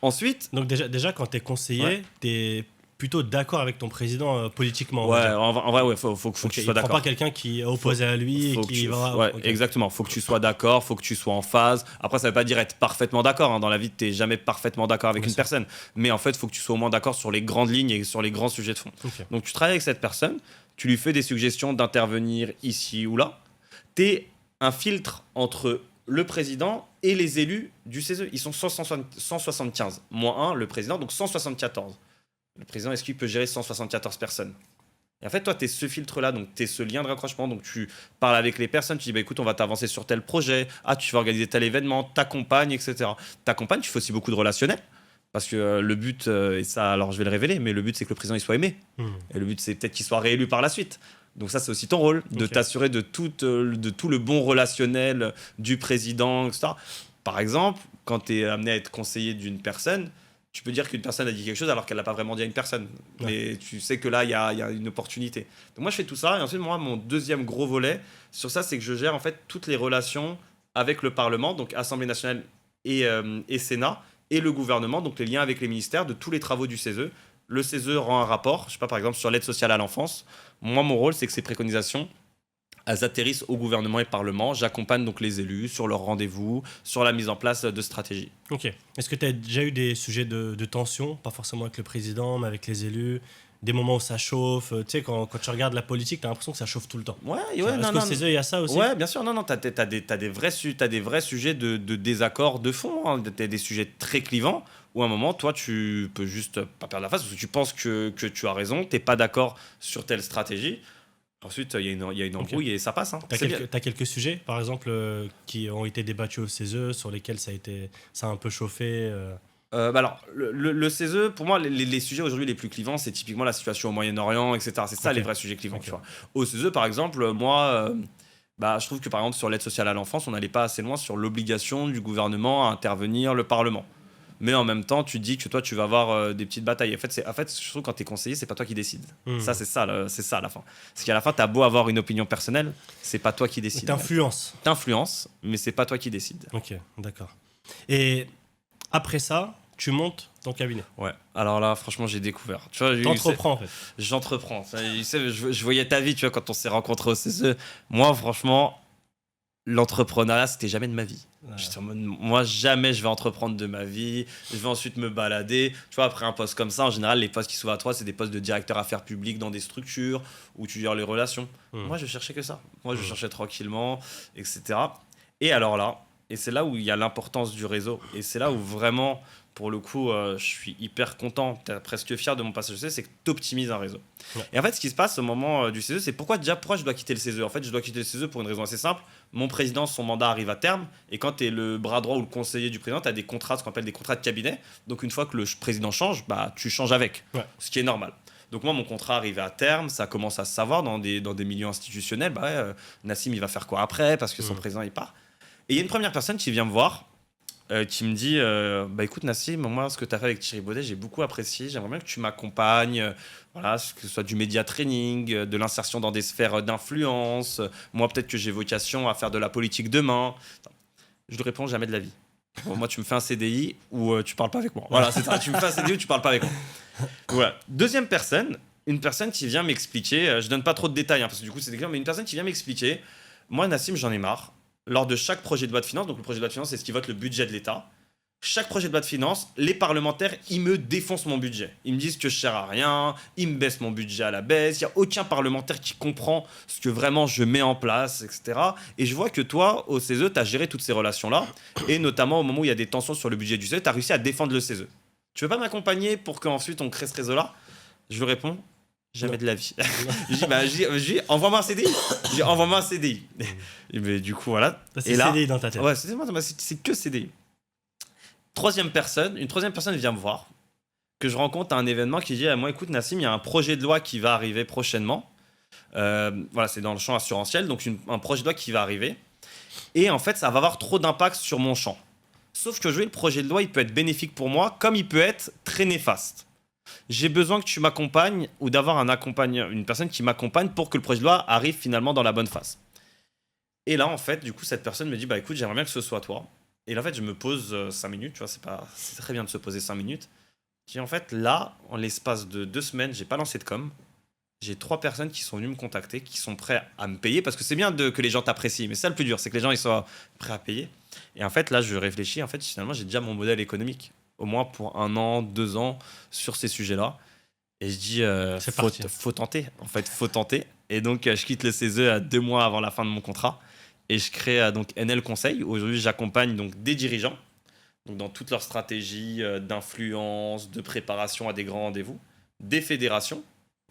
S2: Ensuite.
S1: Donc déjà quand tu es conseiller, tu es plutôt d'accord avec ton président politiquement.
S2: Ouais, en vrai, ouais, faut que tu sois d'accord.
S1: Il ne prend pas quelqu'un qui est opposé à lui et qui va...
S2: Ouais, exactement. Faut que tu sois d'accord, faut que tu sois en phase. Après, ça veut pas dire être parfaitement d'accord. Hein. Dans la vie, tu n'es jamais parfaitement d'accord avec une personne. Mais en fait, faut que tu sois au moins d'accord sur les grandes lignes et sur les grands sujets de fond. Okay. Donc, tu travailles avec cette personne, tu lui fais des suggestions d'intervenir ici ou là. Tu es un filtre entre le président et les élus du CESE. Ils sont 175, moins 1, le président, donc 174. Le président, est-ce qu'il peut gérer 174 personnes? Et en fait, toi, tu es ce filtre-là, donc tu es ce lien de rapprochement. Donc tu parles avec les personnes, tu dis, écoute, on va t'avancer sur tel projet, tu vas organiser tel événement, t'accompagnes, etc. T'accompagnes, tu fais aussi beaucoup de relationnel. Parce que le but, et ça, alors je vais le révéler, mais le but, c'est que le président il soit aimé. Et le but, c'est peut-être qu'il soit réélu par la suite. Donc ça, c'est aussi ton rôle, de t'assurer de tout le bon relationnel du président, etc. Par exemple, quand tu es amené à être conseiller d'une personne, tu peux dire qu'une personne a dit quelque chose alors qu'elle n'a pas vraiment dit à une personne. Ouais. Mais tu sais que là, il y a une opportunité. Donc moi, je fais tout ça. Et ensuite, moi, mon deuxième gros volet sur ça, c'est que je gère en fait toutes les relations avec le Parlement, donc Assemblée nationale et Sénat, et le gouvernement, donc les liens avec les ministères de tous les travaux du CESE. Le CESE rend un rapport, je sais pas, par exemple, sur l'aide sociale à l'enfance. Moi, mon rôle, c'est que ces préconisations, elles atterrissent au gouvernement et au Parlement. J'accompagne donc les élus sur leurs rendez-vous, sur la mise en place de stratégies.
S1: Ok. Est-ce que tu as déjà eu des sujets de tension, pas forcément avec le président, mais avec les élus, des moments où ça chauffe? Tu sais, quand tu regardes la politique, tu as l'impression que ça chauffe tout le temps.
S2: Ouais,
S1: est-ce qu'au CESE, il y a ça aussi?
S2: Ouais, bien sûr. Non, t'as des vrais sujets de désaccord de fond. Hein. T'as des sujets très clivants où à un moment, toi, tu peux juste pas perdre la face parce que tu penses que tu as raison, t'es pas d'accord sur telle stratégie. Ensuite, il y a une embrouille et ça passe. Hein.
S1: T'as quelques sujets, par exemple, qui ont été débattus au CESE, sur lesquels ça a un peu chauffé
S2: Alors, le CESE, pour moi, les sujets aujourd'hui les plus clivants, c'est typiquement la situation au Moyen-Orient, etc. C'est ça les vrais sujets clivants. Tu vois. Au CESE, par exemple, moi, je trouve que par exemple, sur l'aide sociale à l'enfance, on n'allait pas assez loin sur l'obligation du gouvernement à intervenir, le Parlement. Mais en même temps, tu dis que toi, tu vas avoir des petites batailles. En fait, je trouve que quand tu es conseiller, c'est pas toi qui décides. Ça, c'est ça à la fin. Parce qu'à la fin, tu as beau avoir une opinion personnelle, c'est pas toi qui décides. T'influences, mais c'est pas toi qui décides.
S1: Ok, d'accord. Et après ça, tu montes ton cabinet.
S2: Ouais. Alors là, franchement, j'ai découvert. Tu vois,
S1: t'entreprends en fait.
S2: J'entreprends. Je voyais ta vie, tu vois, quand on s'est rencontrés au CESE. Moi, franchement, l'entrepreneuriat, c'était jamais de ma vie. Ouais. J'étais en mode, moi, jamais je vais entreprendre de ma vie. Je vais ensuite me balader. Tu vois, après un poste comme ça, en général, les postes qui s'ouvrent à toi, c'est des postes de directeur affaires publiques dans des structures où tu gères les relations. Moi, je cherchais que ça. Moi, je cherchais tranquillement, etc. Et alors là, et c'est là où il y a l'importance du réseau. Et c'est là où vraiment, pour le coup, je suis hyper content, presque fier de mon passage au CESE, c'est que tu optimises un réseau. Ouais. Et en fait, ce qui se passe au moment du CESE, c'est pourquoi je dois quitter le CESE. En fait, je dois quitter le CESE pour une raison assez simple. Mon président, son mandat arrive à terme. Et quand tu es le bras droit ou le conseiller du président, tu as des contrats, ce qu'on appelle des contrats de cabinet. Donc, une fois que le président change, tu changes avec. Ouais. Ce qui est normal. Donc moi, mon contrat arrivait à terme, ça commence à se savoir dans des milieux institutionnels. Nassim, il va faire quoi après parce que son président, il part. Et il y a une première personne qui vient me voir, qui me dit écoute Nassim, moi ce que tu as fait avec Thierry Baudet, j'ai beaucoup apprécié, j'aimerais bien que tu m'accompagnes, voilà, que ce soit du média training, de l'insertion dans des sphères d'influence, moi peut-être que j'ai vocation à faire de la politique demain. Je lui réponds jamais de la vie. Bon, moi tu me fais un CDI ou tu parles pas avec moi. Voilà, c'est ça, tu me fais un CDI ou tu parles pas avec moi. Voilà. Deuxième personne, une personne qui vient m'expliquer, je donne pas trop de détails parce que du coup c'est clair, mais une personne qui vient m'expliquer, moi Nassim j'en ai marre. Lors de chaque projet de loi de finances, donc le projet de loi de finances, c'est ce qui vote le budget de l'État. Chaque projet de loi de finances, les parlementaires, ils me défoncent mon budget. Ils me disent que je sers à rien, ils me baissent mon budget à la baisse. Il n'y a aucun parlementaire qui comprend ce que vraiment je mets en place, etc. Et je vois que toi, au CESE, tu as géré toutes ces relations-là. Et notamment au moment où il y a des tensions sur le budget du CESE, tu as réussi à défendre le CESE. Tu veux pas m'accompagner pour qu'ensuite on crée ce réseau-là ? Je lui réponds, jamais de la vie. Je dis, envoie-moi un CDI. Je dis, envoie-moi un CDI. Mais du coup, voilà.
S1: C'est CDI dans ta tête.
S2: Ouais, c'est que CDI. Une troisième personne vient me voir, que je rencontre à un événement qui dit, moi, écoute, Nassim, il y a un projet de loi qui va arriver prochainement. Voilà, c'est dans le champ assurantiel, donc un projet de loi qui va arriver. Et en fait, ça va avoir trop d'impact sur mon champ. Sauf que le projet de loi, il peut être bénéfique pour moi, comme il peut être très néfaste. J'ai besoin que tu m'accompagnes ou d'avoir une personne qui m'accompagne pour que le projet de loi arrive finalement dans la bonne phase. Et là, en fait, du coup, cette personne me dit, écoute, j'aimerais bien que ce soit toi. Et là, en fait, je me pose 5 minutes, tu vois, c'est très bien de se poser 5 minutes. Puis en fait, là, en l'espace de 2 semaines, j'ai pas lancé de com. J'ai 3 personnes qui sont venues me contacter, qui sont prêts à me payer, parce que c'est bien que les gens t'apprécient, mais c'est ça le plus dur, c'est que les gens ils soient prêts à payer. Et en fait, là, je réfléchis, en fait, finalement, j'ai déjà mon modèle économique. Au moins pour 1 an, 2 ans sur ces sujets-là. Et je dis, faut tenter. En fait, faut tenter. Et donc, je quitte le CESE à 2 mois avant la fin de mon contrat. Et je crée donc NL Conseil. Aujourd'hui, j'accompagne donc des dirigeants donc dans toute leur stratégie d'influence, de préparation à des grands rendez-vous, des fédérations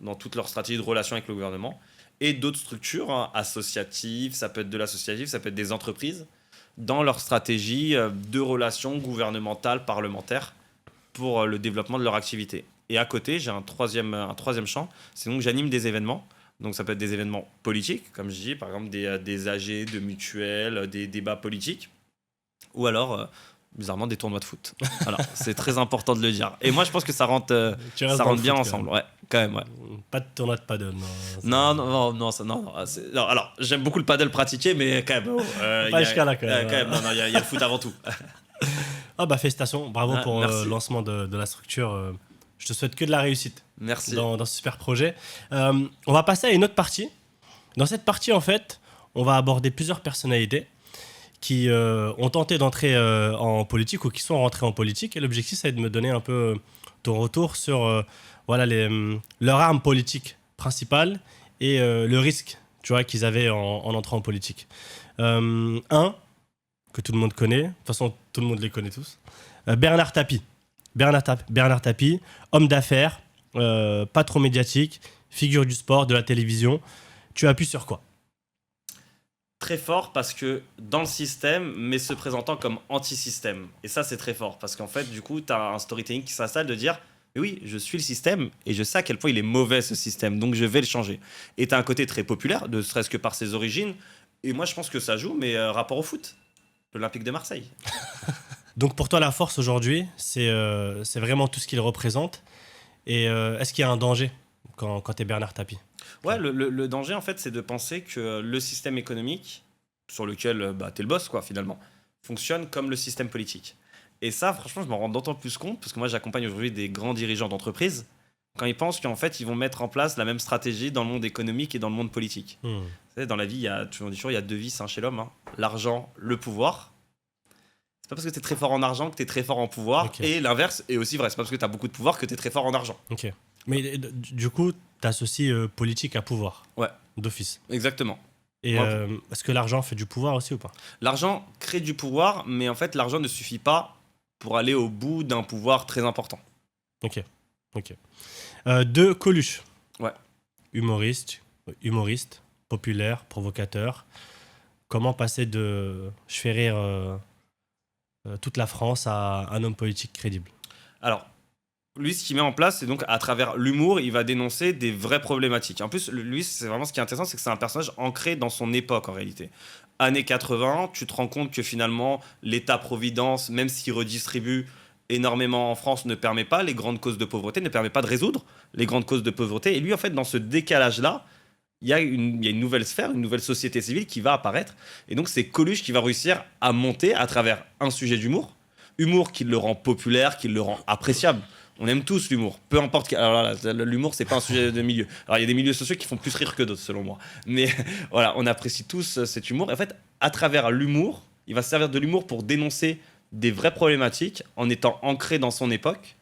S2: dans toute leur stratégie de relation avec le gouvernement et d'autres structures associatives. Ça peut être de l'associatif, ça peut être des entreprises dans leur stratégie de relations gouvernementales, parlementaires pour le développement de leur activité. Et à côté, j'ai un troisième champ, c'est donc j'anime des événements. Donc ça peut être des événements politiques, comme je dis, par exemple des AG, de mutuelles, des débats politiques, ou alors, bizarrement, des tournois de foot. Alors, c'est très important de le dire. Et moi, je pense que ça rentre bien ensemble. Ouais, quand même, ouais.
S1: Pas de tournoi de paddle,
S2: non. Non. Alors, j'aime beaucoup le paddle pratiqué, mais quand même.
S1: Pas jusqu'à là, quand même.
S2: Non, il y a le foot avant tout.
S1: Félicitations, bravo pour le lancement de la structure. Je te souhaite que de la réussite.
S2: Merci.
S1: Dans ce super projet. On va passer à une autre partie. Dans cette partie, en fait, on va aborder plusieurs personnalités qui ont tenté d'entrer en politique ou qui sont rentrées en politique. Et l'objectif, c'est de me donner un peu ton retour sur leur arme politique principale et le risque, tu vois, qu'ils avaient en entrant en politique. Un, que tout le monde connaît. De toute façon, tout le monde les connaît tous. Bernard Tapie. Bernard Tapie, homme d'affaires, pas trop médiatique, figure du sport, de la télévision, Tu appuies sur quoi?
S2: Très fort parce que dans le système, mais se présentant comme anti-système. Et ça, c'est très fort parce qu'en fait, du coup, tu as un storytelling qui s'installe de dire mais oui, je suis le système et je sais à quel point il est mauvais ce système, donc je vais le changer. Et tu as un côté très populaire, ne serait-ce que par ses origines. Et moi, je pense que ça joue, mais rapport au foot, l'Olympique de Marseille.
S1: Donc pour toi, la force aujourd'hui, c'est vraiment tout ce qu'il représente. Et est-ce qu'il y a un danger quand tu es Bernard Tapie?
S2: Ouais, le danger, en fait, c'est de penser que le système économique, sur lequel bah, t'es le boss, quoi, finalement, fonctionne comme le système politique. Et ça, franchement, je m'en rends d'autant plus compte, parce que moi, j'accompagne aujourd'hui des grands dirigeants d'entreprise, quand ils pensent qu'en fait, ils vont mettre en place la même stratégie dans le monde économique et dans le monde politique. Vous savez, dans la vie, on dit toujours, il y a deux vices chez l'homme, hein. L'argent, le pouvoir. C'est pas parce que t'es très fort en argent que t'es très fort en pouvoir.
S1: Ok.
S2: Et l'inverse est aussi vrai. C'est pas parce que t'as beaucoup de pouvoir que t'es très fort en argent.
S1: Ok. Mais du coup, tu associes politique à pouvoir.
S2: Ouais.
S1: D'office.
S2: Exactement.
S1: Et
S2: Ouais.
S1: est-ce que l'argent fait du pouvoir aussi ou pas?
S2: L'argent crée du pouvoir, mais en fait, l'argent ne suffit pas pour aller au bout d'un pouvoir très important.
S1: Ok. De Coluche.
S2: Ouais.
S1: Humoriste, populaire, provocateur. Comment passer de je fais rire toute la France à un homme politique crédible?
S2: Alors, lui, ce qu'il met en place, c'est donc à travers l'humour, il va dénoncer des vraies problématiques. En plus, lui, c'est vraiment ce qui est intéressant, c'est que c'est un personnage ancré dans son époque en réalité. Années 80, tu te rends compte que finalement, l'État-providence, même s'il redistribue énormément en France, ne permet pas les grandes causes de pauvreté, ne permet pas de résoudre les grandes causes de pauvreté. Et lui, en fait, dans ce décalage-là, il y a une nouvelle sphère, une nouvelle société civile qui va apparaître. Et donc, c'est Coluche qui va réussir à monter à travers un sujet d'humour. Humour qui le rend populaire, qui le rend appréciable. On aime tous l'humour, peu importe. Alors là, l'humour, c'est pas un sujet de milieu. Alors il y a des milieux sociaux qui font plus rire que d'autres, selon moi. Mais voilà, on apprécie tous cet humour. Et en fait, à travers l'humour, il va se servir de l'humour pour dénoncer des vraies problématiques en étant ancré dans son époque.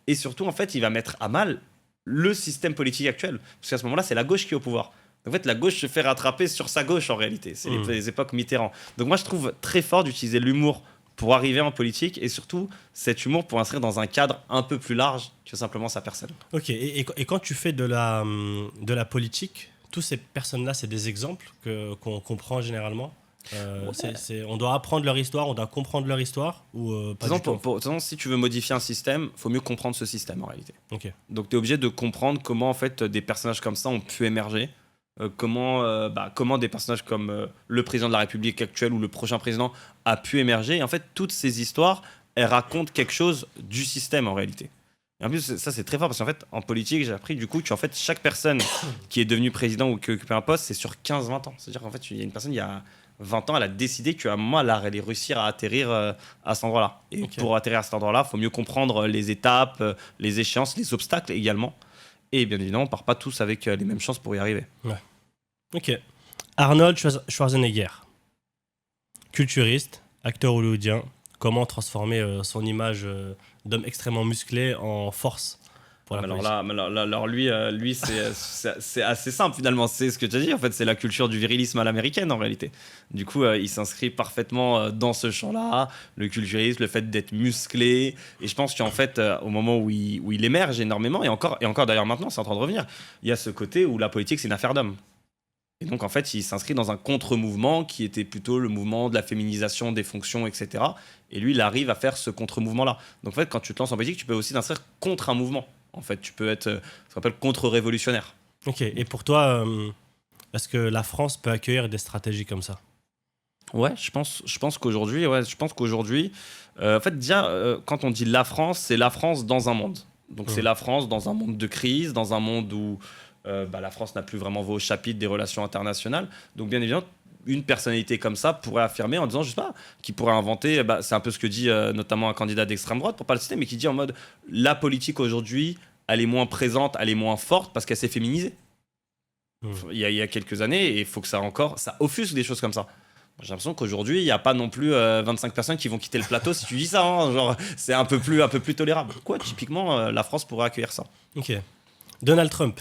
S2: Et surtout, en fait, il va mettre à mal le système politique actuel. Parce qu'à ce moment-là, c'est la gauche qui est au pouvoir. En fait, la gauche se fait rattraper sur sa gauche en réalité. C'est les époques Mitterrand. Donc moi, je trouve très fort d'utiliser l'humour pour arriver en politique et surtout cet humour pour inscrire dans un cadre un peu plus large que simplement sa personne.
S1: Ok, et quand tu fais de la politique, toutes ces personnes-là, c'est des exemples qu'on comprend généralement. On doit apprendre leur histoire, on doit comprendre leur histoire ou pas du tout.
S2: De toute façon, si tu veux modifier un système, il faut mieux comprendre ce système en réalité.
S1: Ok.
S2: Donc tu es obligé de comprendre comment en fait des personnages comme ça ont pu émerger. Comment des personnages comme le président de la République actuel ou le prochain président a pu émerger. Et en fait, toutes ces histoires, elles racontent quelque chose du système en réalité. Et en plus, ça c'est très fort parce qu'en fait, en politique, j'ai appris du coup qu'en fait, chaque personne qui est devenue président ou qui occupe un poste, c'est sur 15-20 ans. C'est-à-dire qu'en fait, il y a une personne, il y a 20 ans, elle a décidé qu'à un moment, elle allait réussir à atterrir à cet endroit-là. Et
S1: Ok.
S2: pour atterrir à cet endroit-là, il faut mieux comprendre les étapes, les échéances, les obstacles également. Et bien évidemment, on part pas tous avec les mêmes chances pour y arriver.
S1: Ok. Arnold Schwarzenegger, culturiste, acteur hollywoodien. Comment transformer son image d'homme extrêmement musclé en force pour la politique?
S2: Alors lui c'est assez simple finalement. C'est ce que tu as dit. En fait, c'est la culture du virilisme à l'américaine en réalité. Du coup, il s'inscrit parfaitement dans ce champ-là. Le culturisme, le fait d'être musclé. Et je pense qu'en fait, au moment où il émerge énormément, et encore d'ailleurs maintenant, c'est en train de revenir, il y a ce côté où la politique, c'est une affaire d'hommes. Et donc, en fait, il s'inscrit dans un contre-mouvement qui était plutôt le mouvement de la féminisation des fonctions, etc. Et lui, il arrive à faire ce contre-mouvement-là. Donc, en fait, quand tu te lances en politique, tu peux aussi t'inscrire contre un mouvement. En fait, tu peux être ce qu'on appelle contre-révolutionnaire.
S1: Ok. Et pour toi, est-ce que la France peut accueillir des stratégies comme ça?
S2: Ouais, je pense qu'aujourd'hui, en fait, déjà, quand on dit la France, c'est la France dans un monde. Donc, c'est la France dans un monde de crise, dans un monde où la France n'a plus vraiment voix au chapitre des relations internationales. Donc, bien évidemment, une personnalité comme ça pourrait affirmer en disant, je sais pas, qui pourrait inventer, c'est un peu ce que dit notamment un candidat d'extrême droite, pour pas le citer, mais qui dit en mode, la politique aujourd'hui, elle est moins présente, elle est moins forte parce qu'elle s'est féminisée. Il y a quelques années, et il faut que ça offusque des choses comme ça. J'ai l'impression qu'aujourd'hui, il n'y a pas non plus 25 personnes qui vont quitter le plateau si tu dis ça. Hein, genre, c'est un peu plus tolérable. Quoi, typiquement, la France pourrait accueillir ça.
S1: Ok. Donald Trump,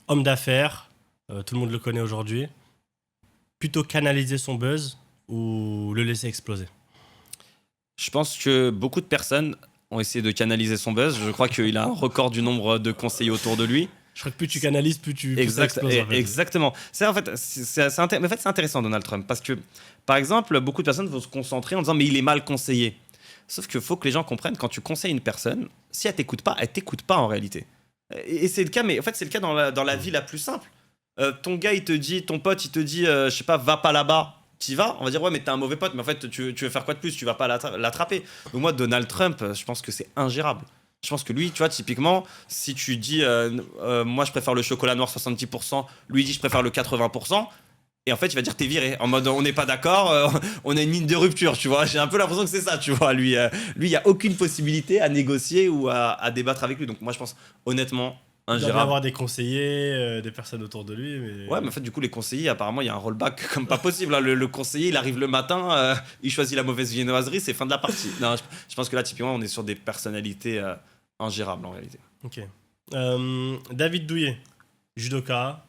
S1: homme d'affaires, tout le monde le connaît aujourd'hui. Plutôt canaliser son buzz ou le laisser exploser?
S2: Je pense que beaucoup de personnes ont essayé de canaliser son buzz. Je crois qu'il a un record du nombre de conseillers autour de lui.
S1: Je crois que plus tu canalises, plus ça
S2: Exact,
S1: explose, en fait.
S2: exactement. C'est en fait, mais en fait, c'est intéressant Donald Trump parce que, par exemple, beaucoup de personnes vont se concentrer en disant mais il est mal conseillé. Sauf qu'il faut que les gens comprennent quand tu conseilles une personne, si elle t'écoute pas en réalité. Et c'est le cas, mais en fait c'est le cas dans la vie la plus simple. Ton gars ton pote il te dit, je sais pas, va pas là-bas. T'y vas, on va dire ouais mais t'es un mauvais pote, mais en fait tu veux faire quoi de plus, tu vas pas l'attraper. Donc moi Donald Trump, je pense que c'est ingérable. Je pense que lui, tu vois, typiquement, si tu dis moi je préfère le chocolat noir 70%, lui il dit je préfère le 80%, et en fait il va dire t'es viré, en mode on n'est pas d'accord, on a une ligne de rupture, tu vois. J'ai un peu l'impression que c'est ça, tu vois. Lui, il y a aucune possibilité à négocier ou à débattre avec lui. Donc moi je pense honnêtement
S1: Il doit bien
S2: ingérable.
S1: avoir des conseillers, des personnes autour de lui. Mais...
S2: Ouais, mais en fait, du coup, les conseillers, apparemment, il y a un rollback comme pas possible, hein. Le conseiller, il arrive le matin, il choisit la mauvaise viennoiserie, c'est fin de la partie. Non, je pense que là, typiquement, on est sur des personnalités ingérables en réalité.
S1: Ok. David Douillet, judoka,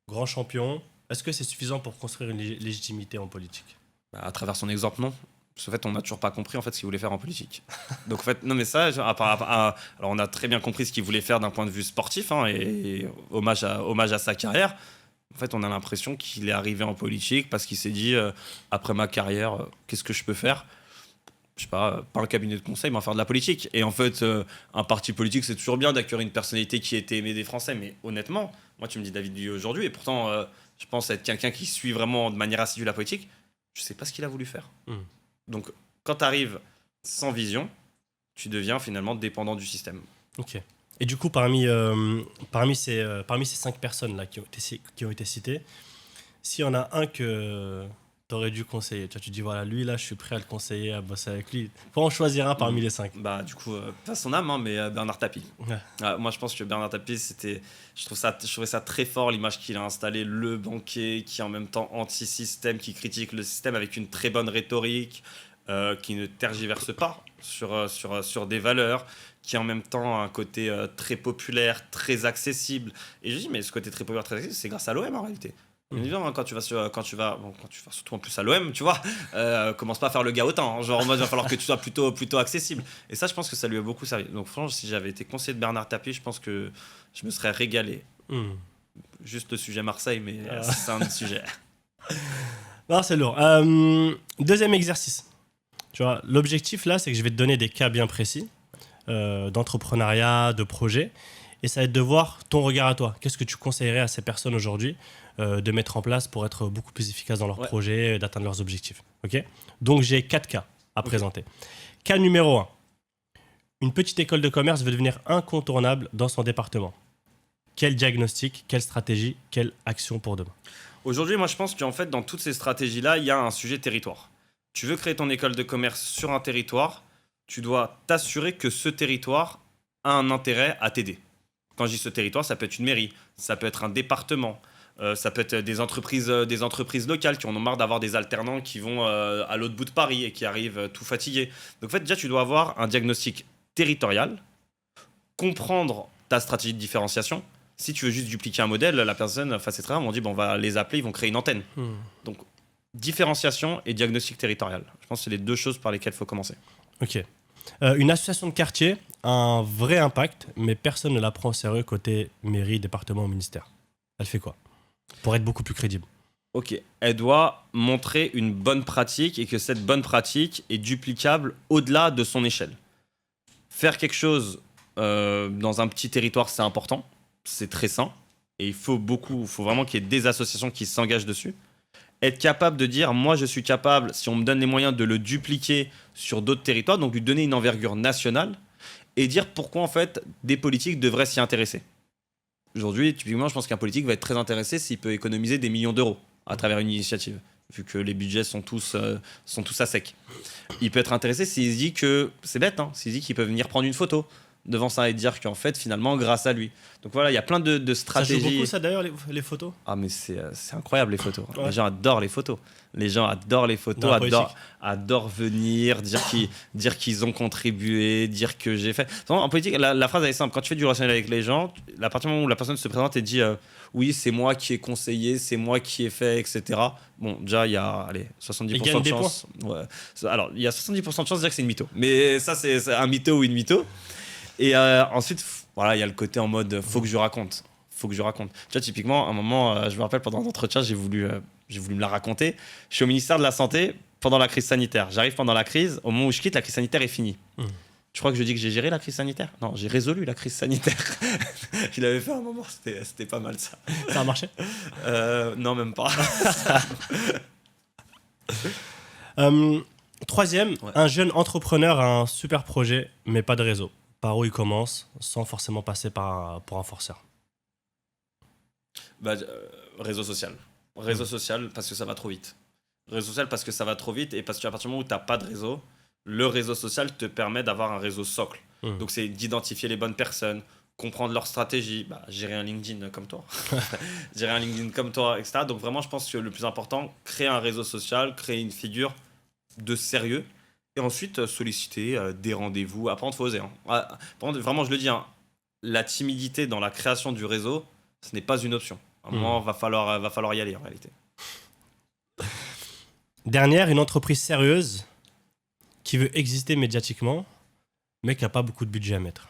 S1: grand champion. Est-ce que c'est suffisant pour construire une légitimité en politique?
S2: Bah, à travers son exemple, non. Parce qu'en fait, on n'a toujours pas compris en fait ce qu'il voulait faire en politique. Donc en fait, non mais ça, alors on a très bien compris ce qu'il voulait faire d'un point de vue sportif, hein, et hommage à sa carrière. En fait, on a l'impression qu'il est arrivé en politique parce qu'il s'est dit après ma carrière, qu'est-ce que je peux faire? Je sais pas un cabinet de conseil, mais faire de la politique. Et en fait, un parti politique, c'est toujours bien d'accueillir une personnalité qui était aimée des Français. Mais honnêtement, moi, tu me dis David Douillet aujourd'hui, et pourtant, je pense être quelqu'un qui suit vraiment de manière assidue la politique. Je sais pas ce qu'il a voulu faire. Donc, quand tu arrives sans vision, tu deviens finalement dépendant du système.
S1: Ok. Et du coup, parmi ces 5 personnes-là qui ont été citées, s'il y en a un que tu aurais dû conseiller, tu dis voilà, lui là, je suis prêt à le conseiller, à bosser avec lui. Faut en choisir un parmi les 5.
S2: Bah, du coup, pas son âme, hein, mais Bernard Tapie.
S1: Ouais.
S2: Moi, je pense que Bernard Tapie, je trouvais ça très fort, l'image qu'il a installée, le banquier qui est en même temps anti-système, qui critique le système avec une très bonne rhétorique, qui ne tergiverse pas sur des valeurs, qui en même temps a un côté très populaire, très accessible. Et je dis, mais ce côté très populaire, très accessible, c'est grâce à l'OM en réalité. Évidemment, quand tu vas surtout en plus à l'OM, tu vois, commence pas à faire le gars autant, hein, genre en mode il va falloir que tu sois plutôt accessible. Et ça, je pense que ça lui a beaucoup servi. Donc franchement, si j'avais été conseiller de Bernard Tapie, je pense que je me serais régalé. Juste le sujet Marseille, mais c'est un autre sujet.
S1: Non, c'est lourd. Deuxième exercice. Tu vois, l'objectif là, c'est que je vais te donner des cas bien précis d'entrepreneuriat, de projet, et ça va être de voir ton regard à toi. Qu'est-ce que tu conseillerais à ces personnes aujourd'hui de mettre en place pour être beaucoup plus efficaces dans leur projet, d'atteindre leurs objectifs. Okay. Donc j'ai 4 cas à présenter. Cas numéro 1. Une petite école de commerce veut devenir incontournable dans son département. Quel diagnostic, quelle stratégie, quelle action pour demain?
S2: Aujourd'hui, moi je pense qu'en fait, dans toutes ces stratégies-là, il y a un sujet territoire. Tu veux créer ton école de commerce sur un territoire, tu dois t'assurer que ce territoire a un intérêt à t'aider. Quand je dis ce territoire, ça peut être une mairie, ça peut être un département, ça peut être des entreprises locales qui en ont marre d'avoir des alternants qui vont à l'autre bout de Paris et qui arrivent tout fatigués. Donc en fait, déjà, tu dois avoir un diagnostic territorial, comprendre ta stratégie de différenciation. Si tu veux juste dupliquer un modèle, la personne, enfin c'est très rare, on dit bon, on va les appeler, ils vont créer une antenne. Donc différenciation et diagnostic territorial. Je pense que c'est les 2 choses par lesquelles il faut commencer.
S1: Ok. Une association de quartier a un vrai impact, mais personne ne la prend au sérieux côté mairie, département ou ministère. Elle fait quoi pour être beaucoup plus crédible?
S2: Ok, elle doit montrer une bonne pratique et que cette bonne pratique est duplicable au-delà de son échelle. Faire quelque chose dans un petit territoire, c'est important, c'est très sain, et il faut vraiment qu'il y ait des associations qui s'engagent dessus. Être capable de dire, moi je suis capable, si on me donne les moyens de le dupliquer sur d'autres territoires, donc lui donner une envergure nationale, et dire pourquoi en fait des politiques devraient s'y intéresser. Aujourd'hui, typiquement, je pense qu'un politique va être très intéressé s'il peut économiser des millions d'euros à travers une initiative, vu que les budgets sont tous à sec. Il peut être intéressé s'il se dit que, c'est bête, hein, s'il se dit qu'il peut venir prendre une photo devant ça et dire qu'en fait, finalement, grâce à lui. Donc voilà, il y a plein de stratégies.
S1: Ça joue beaucoup ça d'ailleurs, les photos?
S2: Ah mais c'est incroyable les photos.
S1: Ouais.
S2: Les gens adorent les photos. Les gens adorent les photos, adorent venir, dire qu'ils ont contribué, dire que j'ai fait. En politique, la phrase elle est simple. Quand tu fais du relationnel avec les gens, à partir du moment où la personne se présente et dit oui, c'est moi qui ai conseillé, c'est moi qui ai fait, etc. Bon, déjà, il y a 70% de chance. Ouais. Alors, il y a 70% de chance de dire que c'est une mytho. Mais ça, c'est un mytho ou une mytho. Et ensuite, voilà, il y a le côté en mode faut que je raconte. faut que je raconte. Tu vois, typiquement, à un moment, je me rappelle pendant un entretien, j'ai voulu me la raconter. Je suis au ministère de la Santé pendant la crise sanitaire. J'arrive pendant la crise. Au moment où je quitte, la crise sanitaire est finie. Tu crois que je dis que j'ai géré la crise sanitaire? Non, j'ai résolu la crise sanitaire. Il avait fait un moment, c'était pas mal ça.
S1: Ça a marché?
S2: Non, même pas.
S1: Troisième,
S2: Ouais.
S1: un jeune entrepreneur a un super projet, mais pas de réseau. Par où il commence, sans forcément passer pour un forceur?
S2: Réseau social. Réseau social parce que ça va trop vite. Réseau social parce que ça va trop vite et parce qu'à partir du moment où tu n'as pas de réseau, le réseau social te permet d'avoir un réseau socle. Donc c'est d'identifier les bonnes personnes, comprendre leur stratégie, gérer un LinkedIn comme toi, gérer un LinkedIn comme toi, etc. Donc vraiment, je pense que le plus important, créer un réseau social, créer une figure de sérieux et ensuite solliciter des rendez-vous. Après, il faut oser. Par contre, vraiment, je le dis, la timidité dans la création du réseau, ce n'est pas une option. À un moment, va falloir y aller en réalité.
S1: Dernière, une entreprise sérieuse qui veut exister médiatiquement, mais qui n'a pas beaucoup de budget à mettre.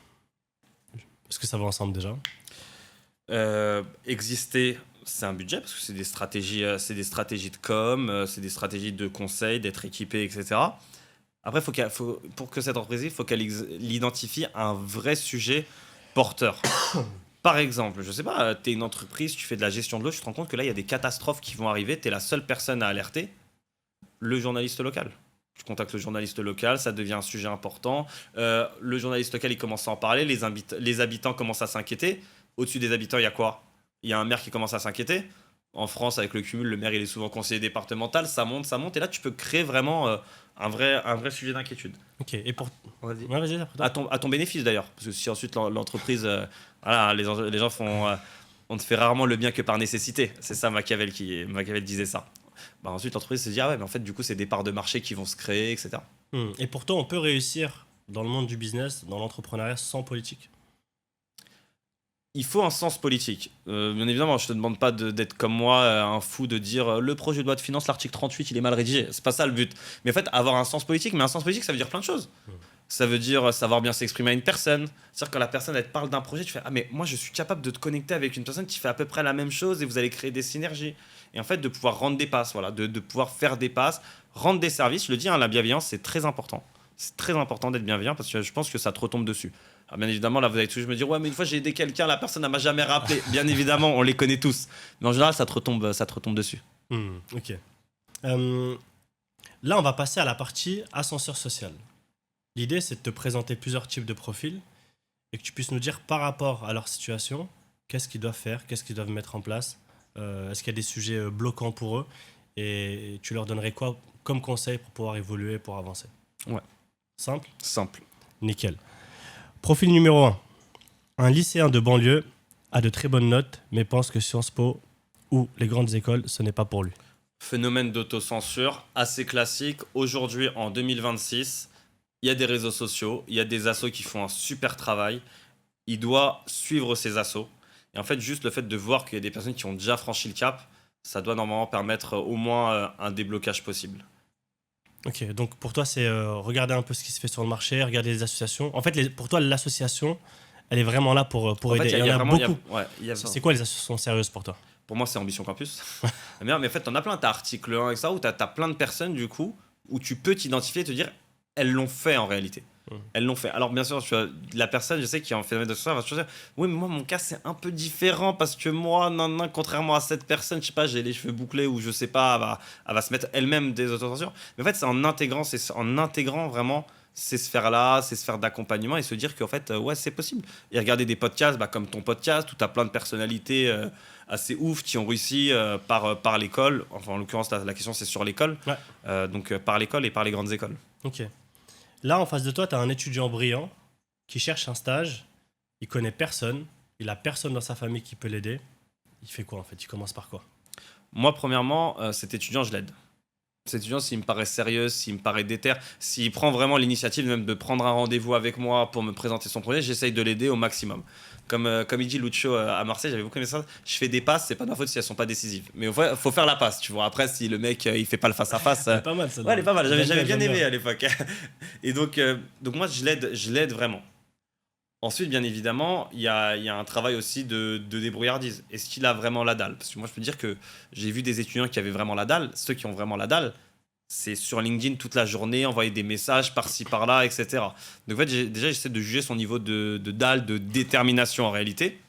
S1: Est-ce que ça va ensemble déjà?
S2: Exister, c'est un budget parce que c'est des stratégies de com, c'est des stratégies de conseil, d'être équipé, etc. Après, pour que cette entreprise, il faut qu'elle identifie un vrai sujet porteur. Par exemple, je sais pas, tu es une entreprise, tu fais de la gestion de l'eau, tu te rends compte que là, il y a des catastrophes qui vont arriver, tu es la seule personne à alerter, le journaliste local. Tu contactes le journaliste local, ça devient un sujet important. Le journaliste local, il commence à en parler, les habitants commencent à s'inquiéter. Au-dessus des habitants, il y a quoi? Il y a un maire qui commence à s'inquiéter. En France, avec le cumul, le maire, il est souvent conseiller départemental, ça monte. Et là, tu peux créer vraiment un vrai sujet d'inquiétude.
S1: Ok, et pour...
S2: Vas-y.
S1: Ouais, vas-y, après toi.
S2: À ton bénéfice d'ailleurs, parce que si ensuite l'entreprise, voilà, les gens font, on ne fait rarement le bien que par nécessité. C'est ça Machiavel disait ça. Ensuite l'entreprise se dit ah ouais, mais en fait du coup c'est des parts de marché qui vont se créer, etc.
S1: Et pourtant, on peut réussir dans le monde du business, dans l'entrepreneuriat, sans politique.
S2: Il faut un sens politique. Bien évidemment, je te demande pas d'être comme moi, un fou de dire le projet de loi de finances, l'article 38, il est mal rédigé. C'est pas ça le but. Mais en fait, avoir un sens politique, mais un sens politique, ça veut dire plein de choses. Ça veut dire savoir bien s'exprimer à une personne. C'est-à-dire quand la personne elle te parle d'un projet, tu fais ah mais moi je suis capable de te connecter avec une personne qui fait à peu près la même chose et vous allez créer des synergies. Et en fait de pouvoir rendre des passes, voilà, de pouvoir faire des passes, rendre des services. Je le dis, la bienveillance c'est très important. C'est très important d'être bienveillant parce que je pense que ça te retombe dessus. Alors bien évidemment là vous allez toujours me dire ouais mais une fois j'ai aidé quelqu'un, la personne ne m'a jamais rappelé. Bien évidemment on les connaît tous. Mais en général ça te retombe dessus.
S1: Ok. Là on va passer à la partie ascenseur social. L'idée, c'est de te présenter plusieurs types de profils et que tu puisses nous dire par rapport à leur situation, qu'est-ce qu'ils doivent faire, qu'est-ce qu'ils doivent mettre en place, est-ce qu'il y a des sujets bloquants pour eux et tu leur donnerais quoi comme conseil pour pouvoir évoluer, pour avancer?
S2: Ouais.
S1: Simple?
S2: Simple.
S1: Nickel. Profil numéro 1. Un lycéen de banlieue a de très bonnes notes, mais pense que Sciences Po ou les grandes écoles, ce n'est pas pour lui.
S2: Phénomène d'autocensure assez classique. Aujourd'hui, en 2026, il y a des réseaux sociaux, il y a des assos qui font un super travail. Il doit suivre ces assos. Et en fait, juste le fait de voir qu'il y a des personnes qui ont déjà franchi le cap, ça doit normalement permettre au moins un déblocage possible.
S1: Ok, donc pour toi, c'est regarder un peu ce qui se fait sur le marché, regarder les associations. En fait, pour toi, l'association, elle est vraiment là pour
S2: En
S1: aider.
S2: fait,
S1: Il y en a beaucoup.
S2: il y a-
S1: C'est quoi les associations sérieuses pour toi?
S2: Pour moi, c'est Ambition Campus. Mais en fait, t'en as plein. T'as Article 1 et ça, où t'as plein de personnes, du coup, où tu peux t'identifier et te dire, elles l'ont fait en réalité. Elles l'ont fait. Alors, bien sûr, la personne, je sais, qui est en phénomène de social, va se dire, oui, mais moi, mon cas, c'est un peu différent parce que moi, non, contrairement à cette personne, je sais pas, j'ai les cheveux bouclés ou je sais pas, elle va se mettre elle-même des autocensures. Mais en fait, c'est en intégrant vraiment ces sphères-là, ces sphères d'accompagnement et se dire qu'en fait, ouais, c'est possible. Et regarder des podcasts comme ton podcast où tu as plein de personnalités assez ouf qui ont réussi par l'école. Enfin, en l'occurrence, la question, c'est sur l'école.
S1: Ouais.
S2: Donc, par l'école et par les grandes écoles.
S1: Ok. Là, en face de toi, tu as un étudiant brillant qui cherche un stage. Il connaît personne. Il a personne dans sa famille qui peut l'aider. Il fait quoi en fait? Il commence par quoi?
S2: Moi, premièrement, cet étudiant, je l'aide. Cet étudiant, s'il me paraît sérieux, s'il me paraît déter, s'il prend vraiment l'initiative même de prendre un rendez-vous avec moi pour me présenter son projet, j'essaye de l'aider au maximum. Comme il dit Lucho à Marseille, j'avais beaucoup aimé ça. Je fais des passes, c'est pas de ma faute si elles sont pas décisives. Mais il faut faire la passe, tu vois. Après, si le mec il fait pas le face à face,
S1: C'est pas mal ça.
S2: ouais, elle est pas mal. J'avais bien aimé
S1: bien.
S2: à l'époque. Et donc moi, je l'aide vraiment. Ensuite, bien évidemment, il y a un travail aussi de débrouillardise. Est-ce qu'il a vraiment la dalle? Parce que moi, je peux dire que j'ai vu des étudiants qui avaient vraiment la dalle. Ceux qui ont vraiment la dalle, c'est sur LinkedIn toute la journée, envoyer des messages par-ci, par-là, etc. Donc, en fait, déjà, j'essaie de juger son niveau de dalle, de détermination en réalité.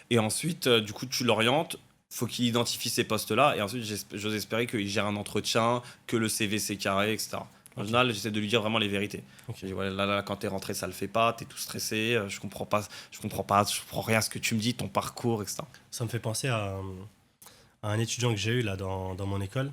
S2: Et ensuite, du coup, tu l'orientes. Faut qu'il identifie ces postes-là. Et ensuite, j'ose espérer qu'il gère un entretien, que le CV c'est carré, etc. En
S1: Ok.
S2: général, j'essaie de lui dire vraiment les vérités.
S1: Ok.
S2: Je dis, ouais, là, quand t'es rentré, ça le fait pas, t'es tout stressé, je comprends rien à ce que tu me dis, ton parcours, etc.
S1: Ça me fait penser à un étudiant que j'ai eu là dans mon école.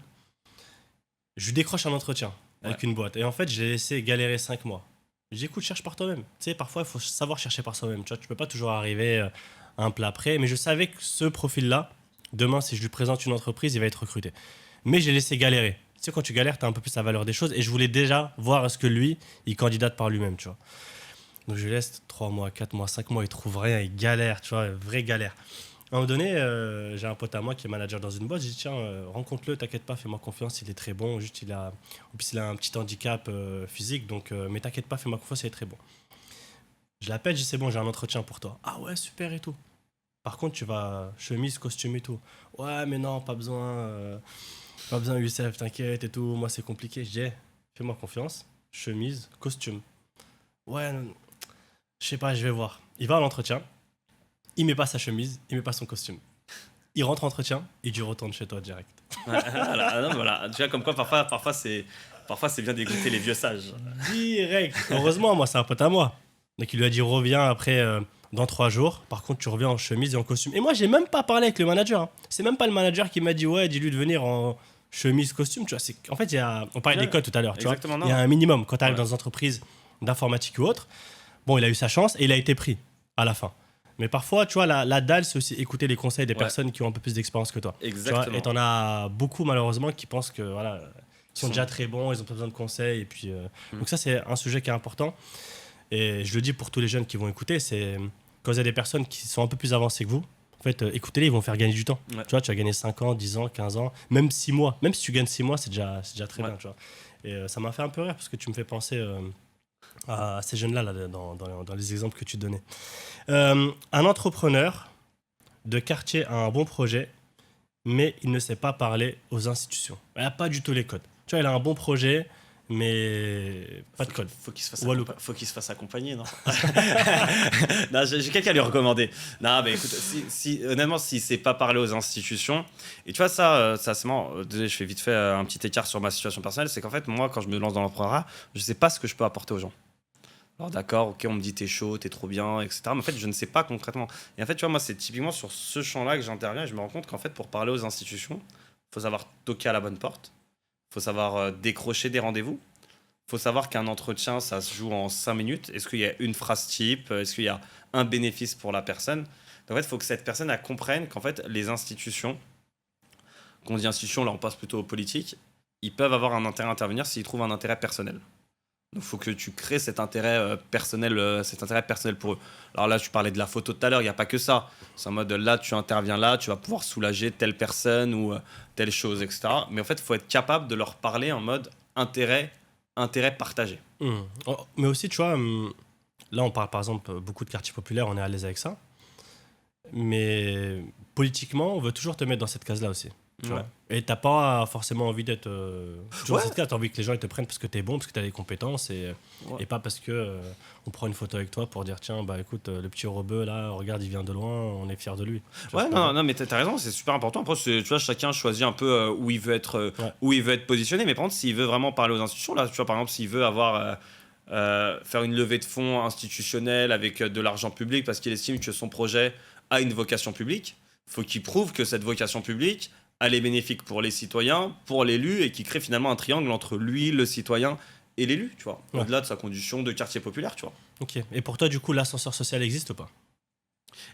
S1: Je lui décroche un entretien avec
S2: Ouais.
S1: une boîte. Et en fait, j'ai laissé galérer 5 mois. Je lui dis, écoute, cherche par toi-même. Tu sais, parfois, il faut savoir chercher par soi-même. Tu vois, tu peux pas toujours arriver à un plat prêt. Mais je savais que ce profil-là, demain, si je lui présente une entreprise, il va être recruté. Mais j'ai laissé galérer. Tu sais, quand tu galères, tu as un peu plus la valeur des choses. Et je voulais déjà voir est-ce que lui, il candidate par lui-même, tu vois. Donc je lui laisse 3 mois, 4 mois, 5 mois, il trouve rien, il galère, tu vois, vraie galère. À un moment donné, j'ai un pote à moi qui est manager dans une boîte. J'ai dit, tiens, rencontre-le, t'inquiète pas, fais-moi confiance, il est très bon. Juste, en plus, il a un petit handicap physique, donc, mais t'inquiète pas, fais-moi confiance, il est très bon. Je l'appelle, je dis, c'est bon, j'ai un entretien pour toi. Ah ouais, super et tout. Par contre, tu vas chemise, costume et tout. Ouais, mais non, pas besoin, Youssef, t'inquiète et tout. Moi, c'est compliqué. Je dis, fais-moi confiance, chemise, costume. Ouais, non, je sais pas, je vais voir. Il va à l'entretien, il met pas sa chemise, il met pas son costume. Il rentre en entretien et tu retournes chez toi direct.
S2: Voilà, non, voilà. Tu vois, comme quoi, parfois c'est bien d'écouter les vieux sages.
S1: Direct. Heureusement, moi, c'est un pote à moi. Donc, il lui a dit, reviens après dans 3 jours. Par contre, tu reviens en chemise et en costume. Et moi, j'ai même pas parlé avec le manager, hein. C'est même pas le manager qui m'a dit, ouais, dis-lui de venir en chemise, costume. Tu vois, en fait, on parlait
S2: Ouais,
S1: des codes tout à l'heure. Tu vois,
S2: exactement,
S1: il y a
S2: non.
S1: un minimum quand tu arrives
S2: Ouais.
S1: dans une entreprise d'informatique ou autre. Bon, il a eu sa chance et il a été pris à la fin. Mais parfois, tu vois, la dalle, c'est aussi écouter les conseils des
S2: Ouais.
S1: personnes qui ont un peu plus d'expérience que toi. Tu vois,
S2: Exactement.
S1: et t'en as beaucoup, malheureusement, qui pensent que voilà, ils sont
S2: Sont-
S1: déjà très bons, ils ont pas besoin de conseils. Et puis,
S2: Mm.
S1: donc ça, c'est un sujet qui est important. Et je le dis pour tous les jeunes qui vont écouter, c'est quand vous avez des personnes qui sont un peu plus avancées que vous, en fait, écoutez-les, ils vont faire gagner du temps.
S2: Ouais.
S1: Tu vois, tu vas gagner 5 ans, 10 ans, 15 ans, même 6 mois. Même si tu gagnes 6 mois, c'est déjà très
S2: Ouais.
S1: bien, tu vois. Et ça m'a fait un peu rire parce que tu me fais penser à ces jeunes-là là, dans les exemples que tu donnais. Un entrepreneur de quartier a un bon projet, mais il ne sait pas parler aux institutions. Il n'a pas du tout les codes. Tu vois, il a un bon projet, mais pas de code.
S2: Faut qu'il se fasse
S1: Walou.
S2: faut qu'il se fasse accompagner, non? Non, j'ai quelqu'un à lui recommander. Non, mais écoute, honnêtement, s'il sait pas parler aux institutions, et tu vois, ça c'est marrant. Désolé, je fais vite fait un petit écart sur ma situation personnelle, c'est qu'en fait, moi, quand je me lance dans l'entrepreneuriat, je sais pas ce que je peux apporter aux gens. Alors d'accord, ok, on me dit t'es chaud, t'es trop bien, etc. Mais en fait, je ne sais pas concrètement. Et en fait, tu vois, moi, c'est typiquement sur ce champ-là que j'interviens et je me rends compte qu'en fait, pour parler aux institutions, faut savoir toquer à la bonne porte, faut savoir décrocher des rendez-vous, faut savoir qu'un entretien, ça se joue en 5 minutes. Est-ce qu'il y a une phrase type? Est-ce qu'il y a un bénéfice pour la personne? Donc, en fait, il faut que cette personne elle comprenne qu'en fait, les institutions, qu'on dit institutions, là, on passe plutôt aux politiques, ils peuvent avoir un intérêt à intervenir s'ils trouvent un intérêt personnel. Donc, il faut que tu crées cet intérêt personnel pour eux. Alors là, tu parlais de la photo tout à l'heure, il n'y a pas que ça. C'est en mode là, tu interviens là, tu vas pouvoir soulager telle personne ou telle chose, etc. Mais en fait, il faut être capable de leur parler en mode intérêt partagé.
S1: Oh, mais aussi, tu vois, là, on parle par exemple beaucoup de quartiers populaires, on est à l'aise avec ça. Mais politiquement, on veut toujours te mettre dans cette case-là aussi. Tu
S2: Ouais.
S1: vois. Et t'as pas forcément envie d'être toujours
S2: Ouais.
S1: dans cette case. T'as envie que les gens ils te prennent parce que t'es bon, parce que t'as des compétences
S2: Ouais.
S1: et pas parce que on prend une photo avec toi pour dire tiens, bah écoute, le petit rebeu là, regarde, il vient de loin, on est fiers de lui. Tu vois,
S2: Ouais,
S1: c'est pas
S2: non,
S1: vrai.
S2: non, mais t'as raison, c'est super important. Après, tu vois, chacun choisit un peu
S1: Ouais.
S2: où il veut être positionné. Mais par contre, s'il veut vraiment parler aux institutions, là, tu vois, par exemple, s'il veut faire une levée de fonds institutionnelle avec de l'argent public parce qu'il estime que son projet a une vocation publique, faut qu'il prouve que cette vocation publique, elle est bénéfique pour les citoyens, pour l'élu, et qu'il crée finalement un triangle entre lui, le citoyen et l'élu, tu vois.
S1: Ouais.
S2: Au-delà de sa condition de quartier populaire, tu vois.
S1: Ok. Et pour toi, du coup, l'ascenseur social existe ou pas?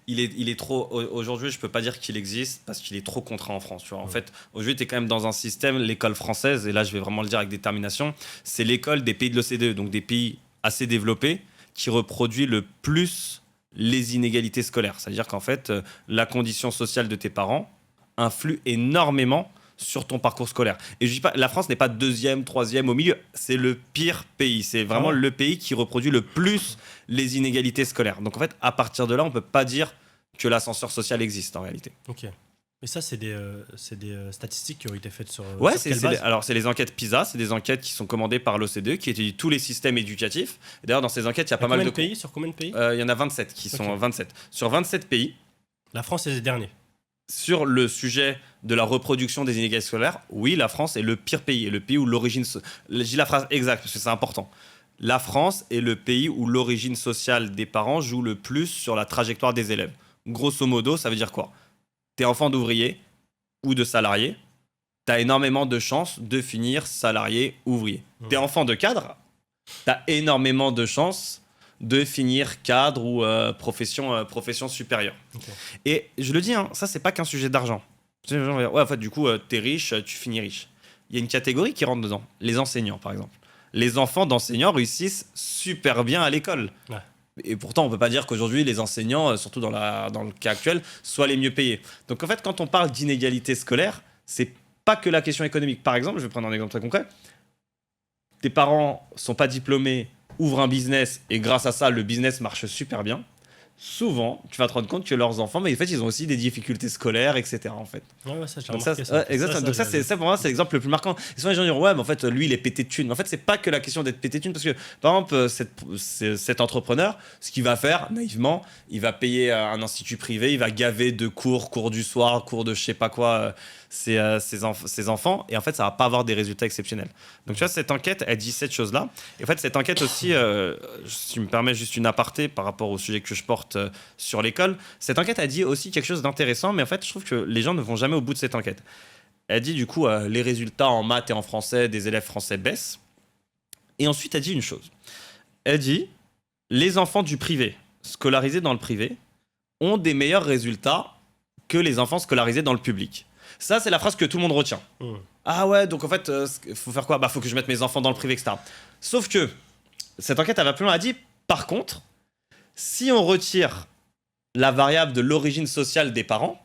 S2: Il est trop. Aujourd'hui, je peux pas dire qu'il existe parce qu'il est trop contraint en France. Tu vois. En
S1: Ouais.
S2: fait, aujourd'hui, tu es quand même dans un système, l'école française, et là, je vais vraiment le dire avec détermination, c'est l'école des pays de l'OCDE, donc des pays assez développés, qui reproduit le plus les inégalités scolaires. C'est-à-dire qu'en fait, la condition sociale de tes parents influe énormément sur ton parcours scolaire. Et je dis pas, la France n'est pas deuxième, troisième au milieu, c'est le pire pays. C'est vraiment le pays qui reproduit le plus les inégalités scolaires. Donc en fait, à partir de là, on peut pas dire que l'ascenseur social existe en réalité.
S1: Ok. Et ça, c'est des statistiques qui ont été faites sur,
S2: Ouais,
S1: sur quelle base?
S2: alors c'est les enquêtes PISA, c'est des enquêtes qui sont commandées par l'OCDE, qui étudient tous les systèmes éducatifs. Et d'ailleurs, dans ces enquêtes, il y a pas mal de
S1: pays. Sur combien de pays?
S2: Il y en a 27 qui sont 27. Sur 27 pays,
S1: la France est le dernier.
S2: sur le sujet de la reproduction des inégalités scolaires, oui, la France est le pire pays, et le pays où l'origine... Je dis la phrase exacte parce que c'est important. La France est le pays où l'origine sociale des parents joue le plus sur la trajectoire des élèves. Grosso modo, ça veut dire quoi? T'es enfant d'ouvrier ou de salarié, t'as énormément de chances de finir salarié ouvrier. T'es enfant de cadre, t'as énormément de chances de finir cadre ou profession supérieure.
S1: Okay.
S2: Et je le dis, hein, ça c'est pas qu'un sujet d'argent. Ouais, en fait, du coup, t'es riche, tu finis riche. Il y a une catégorie qui rentre dedans, les enseignants par exemple. Les enfants d'enseignants réussissent super bien à l'école.
S1: Ouais.
S2: Et pourtant, on ne peut pas dire qu'aujourd'hui, les enseignants, surtout dans le cas actuel, soient les mieux payés. Donc en fait, quand on parle d'inégalité scolaire, c'est pas que la question économique. Par exemple, je vais prendre un exemple très concret. Tes parents sont pas diplômés, ouvrent un business, et grâce à ça, le business marche super bien. Souvent, tu vas te rendre compte que leurs enfants, mais en fait, ils ont aussi des difficultés scolaires, etc. En fait.
S1: Ouais, ça, j'ai
S2: Donc
S1: remarqué
S2: ça,
S1: ça.
S2: exactement. Donc ça, pour moi, c'est l'exemple le plus marquant. Et souvent, les gens disent, ouais, mais en fait, lui, il est pété de thunes. Mais en fait, c'est pas que la question d'être pété de thunes, parce que, par exemple, cet entrepreneur, ce qu'il va faire, naïvement, il va payer un institut privé, il va gaver de cours du soir, cours de je sais pas quoi, ses enfants, et en fait, ça va pas avoir des résultats exceptionnels. Donc, tu vois, cette enquête, elle dit cette chose-là. Et en fait, cette enquête aussi, si tu me permets juste une aparté par rapport au sujet que je porte sur l'école, cette enquête a dit aussi quelque chose d'intéressant, mais en fait, je trouve que les gens ne vont jamais au bout de cette enquête. Elle dit du coup, les résultats en maths et en français des élèves français baissent. Et ensuite, elle dit une chose. Elle dit, les enfants du privé, scolarisés dans le privé, ont des meilleurs résultats que les enfants scolarisés dans le public. Ça, c'est la phrase que tout le monde retient. Ah ouais, donc en fait, faut faire quoi? Bah, faut que je mette mes enfants dans le privé, etc. Sauf que cette enquête, elle va plus loin. Elle dit, par contre, si on retire la variable de l'origine sociale des parents,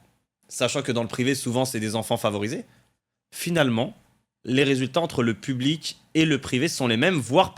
S2: sachant que dans le privé, souvent, c'est des enfants favorisés, finalement, les résultats entre le public et le privé sont les mêmes, voire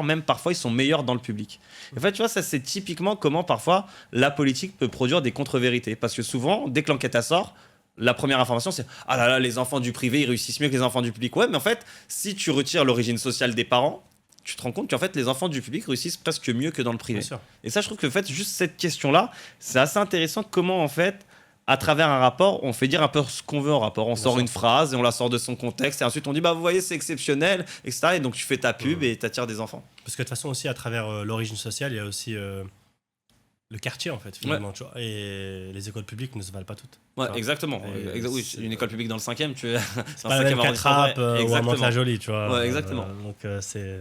S2: même parfois, ils sont meilleurs dans le public. En fait, tu vois, ça, c'est typiquement comment, parfois, la politique peut produire des contre-vérités. Parce que souvent, dès que l'enquête sort, la première information, c'est « Ah là là, les enfants du privé, ils réussissent mieux que les enfants du public. » Ouais, mais en fait, si tu retires l'origine sociale des parents, tu te rends compte qu'en fait, les enfants du public réussissent presque mieux que dans le privé. Et ça, je trouve que en fait, juste cette question-là, c'est assez intéressant comment, en fait, à travers un rapport, on fait dire un peu ce qu'on veut en rapport. On sort une phrase et on la sort de son contexte. Et ensuite, on dit, bah, vous voyez, c'est exceptionnel, etc. Et donc, tu fais ta pub et tu attires des enfants.
S1: Parce que de toute façon, aussi, à travers l'origine sociale, il y a aussi le quartier, en fait, finalement. Tu vois, et les écoles publiques ne se valent pas toutes.
S2: Ouais, exactement. Oui, une école publique dans le 5e, tu es.
S1: C'est pas la même qu'Attrape ou à Mantes-la-Jolie, tu vois.
S2: Ouais, exactement.
S1: Donc, c'est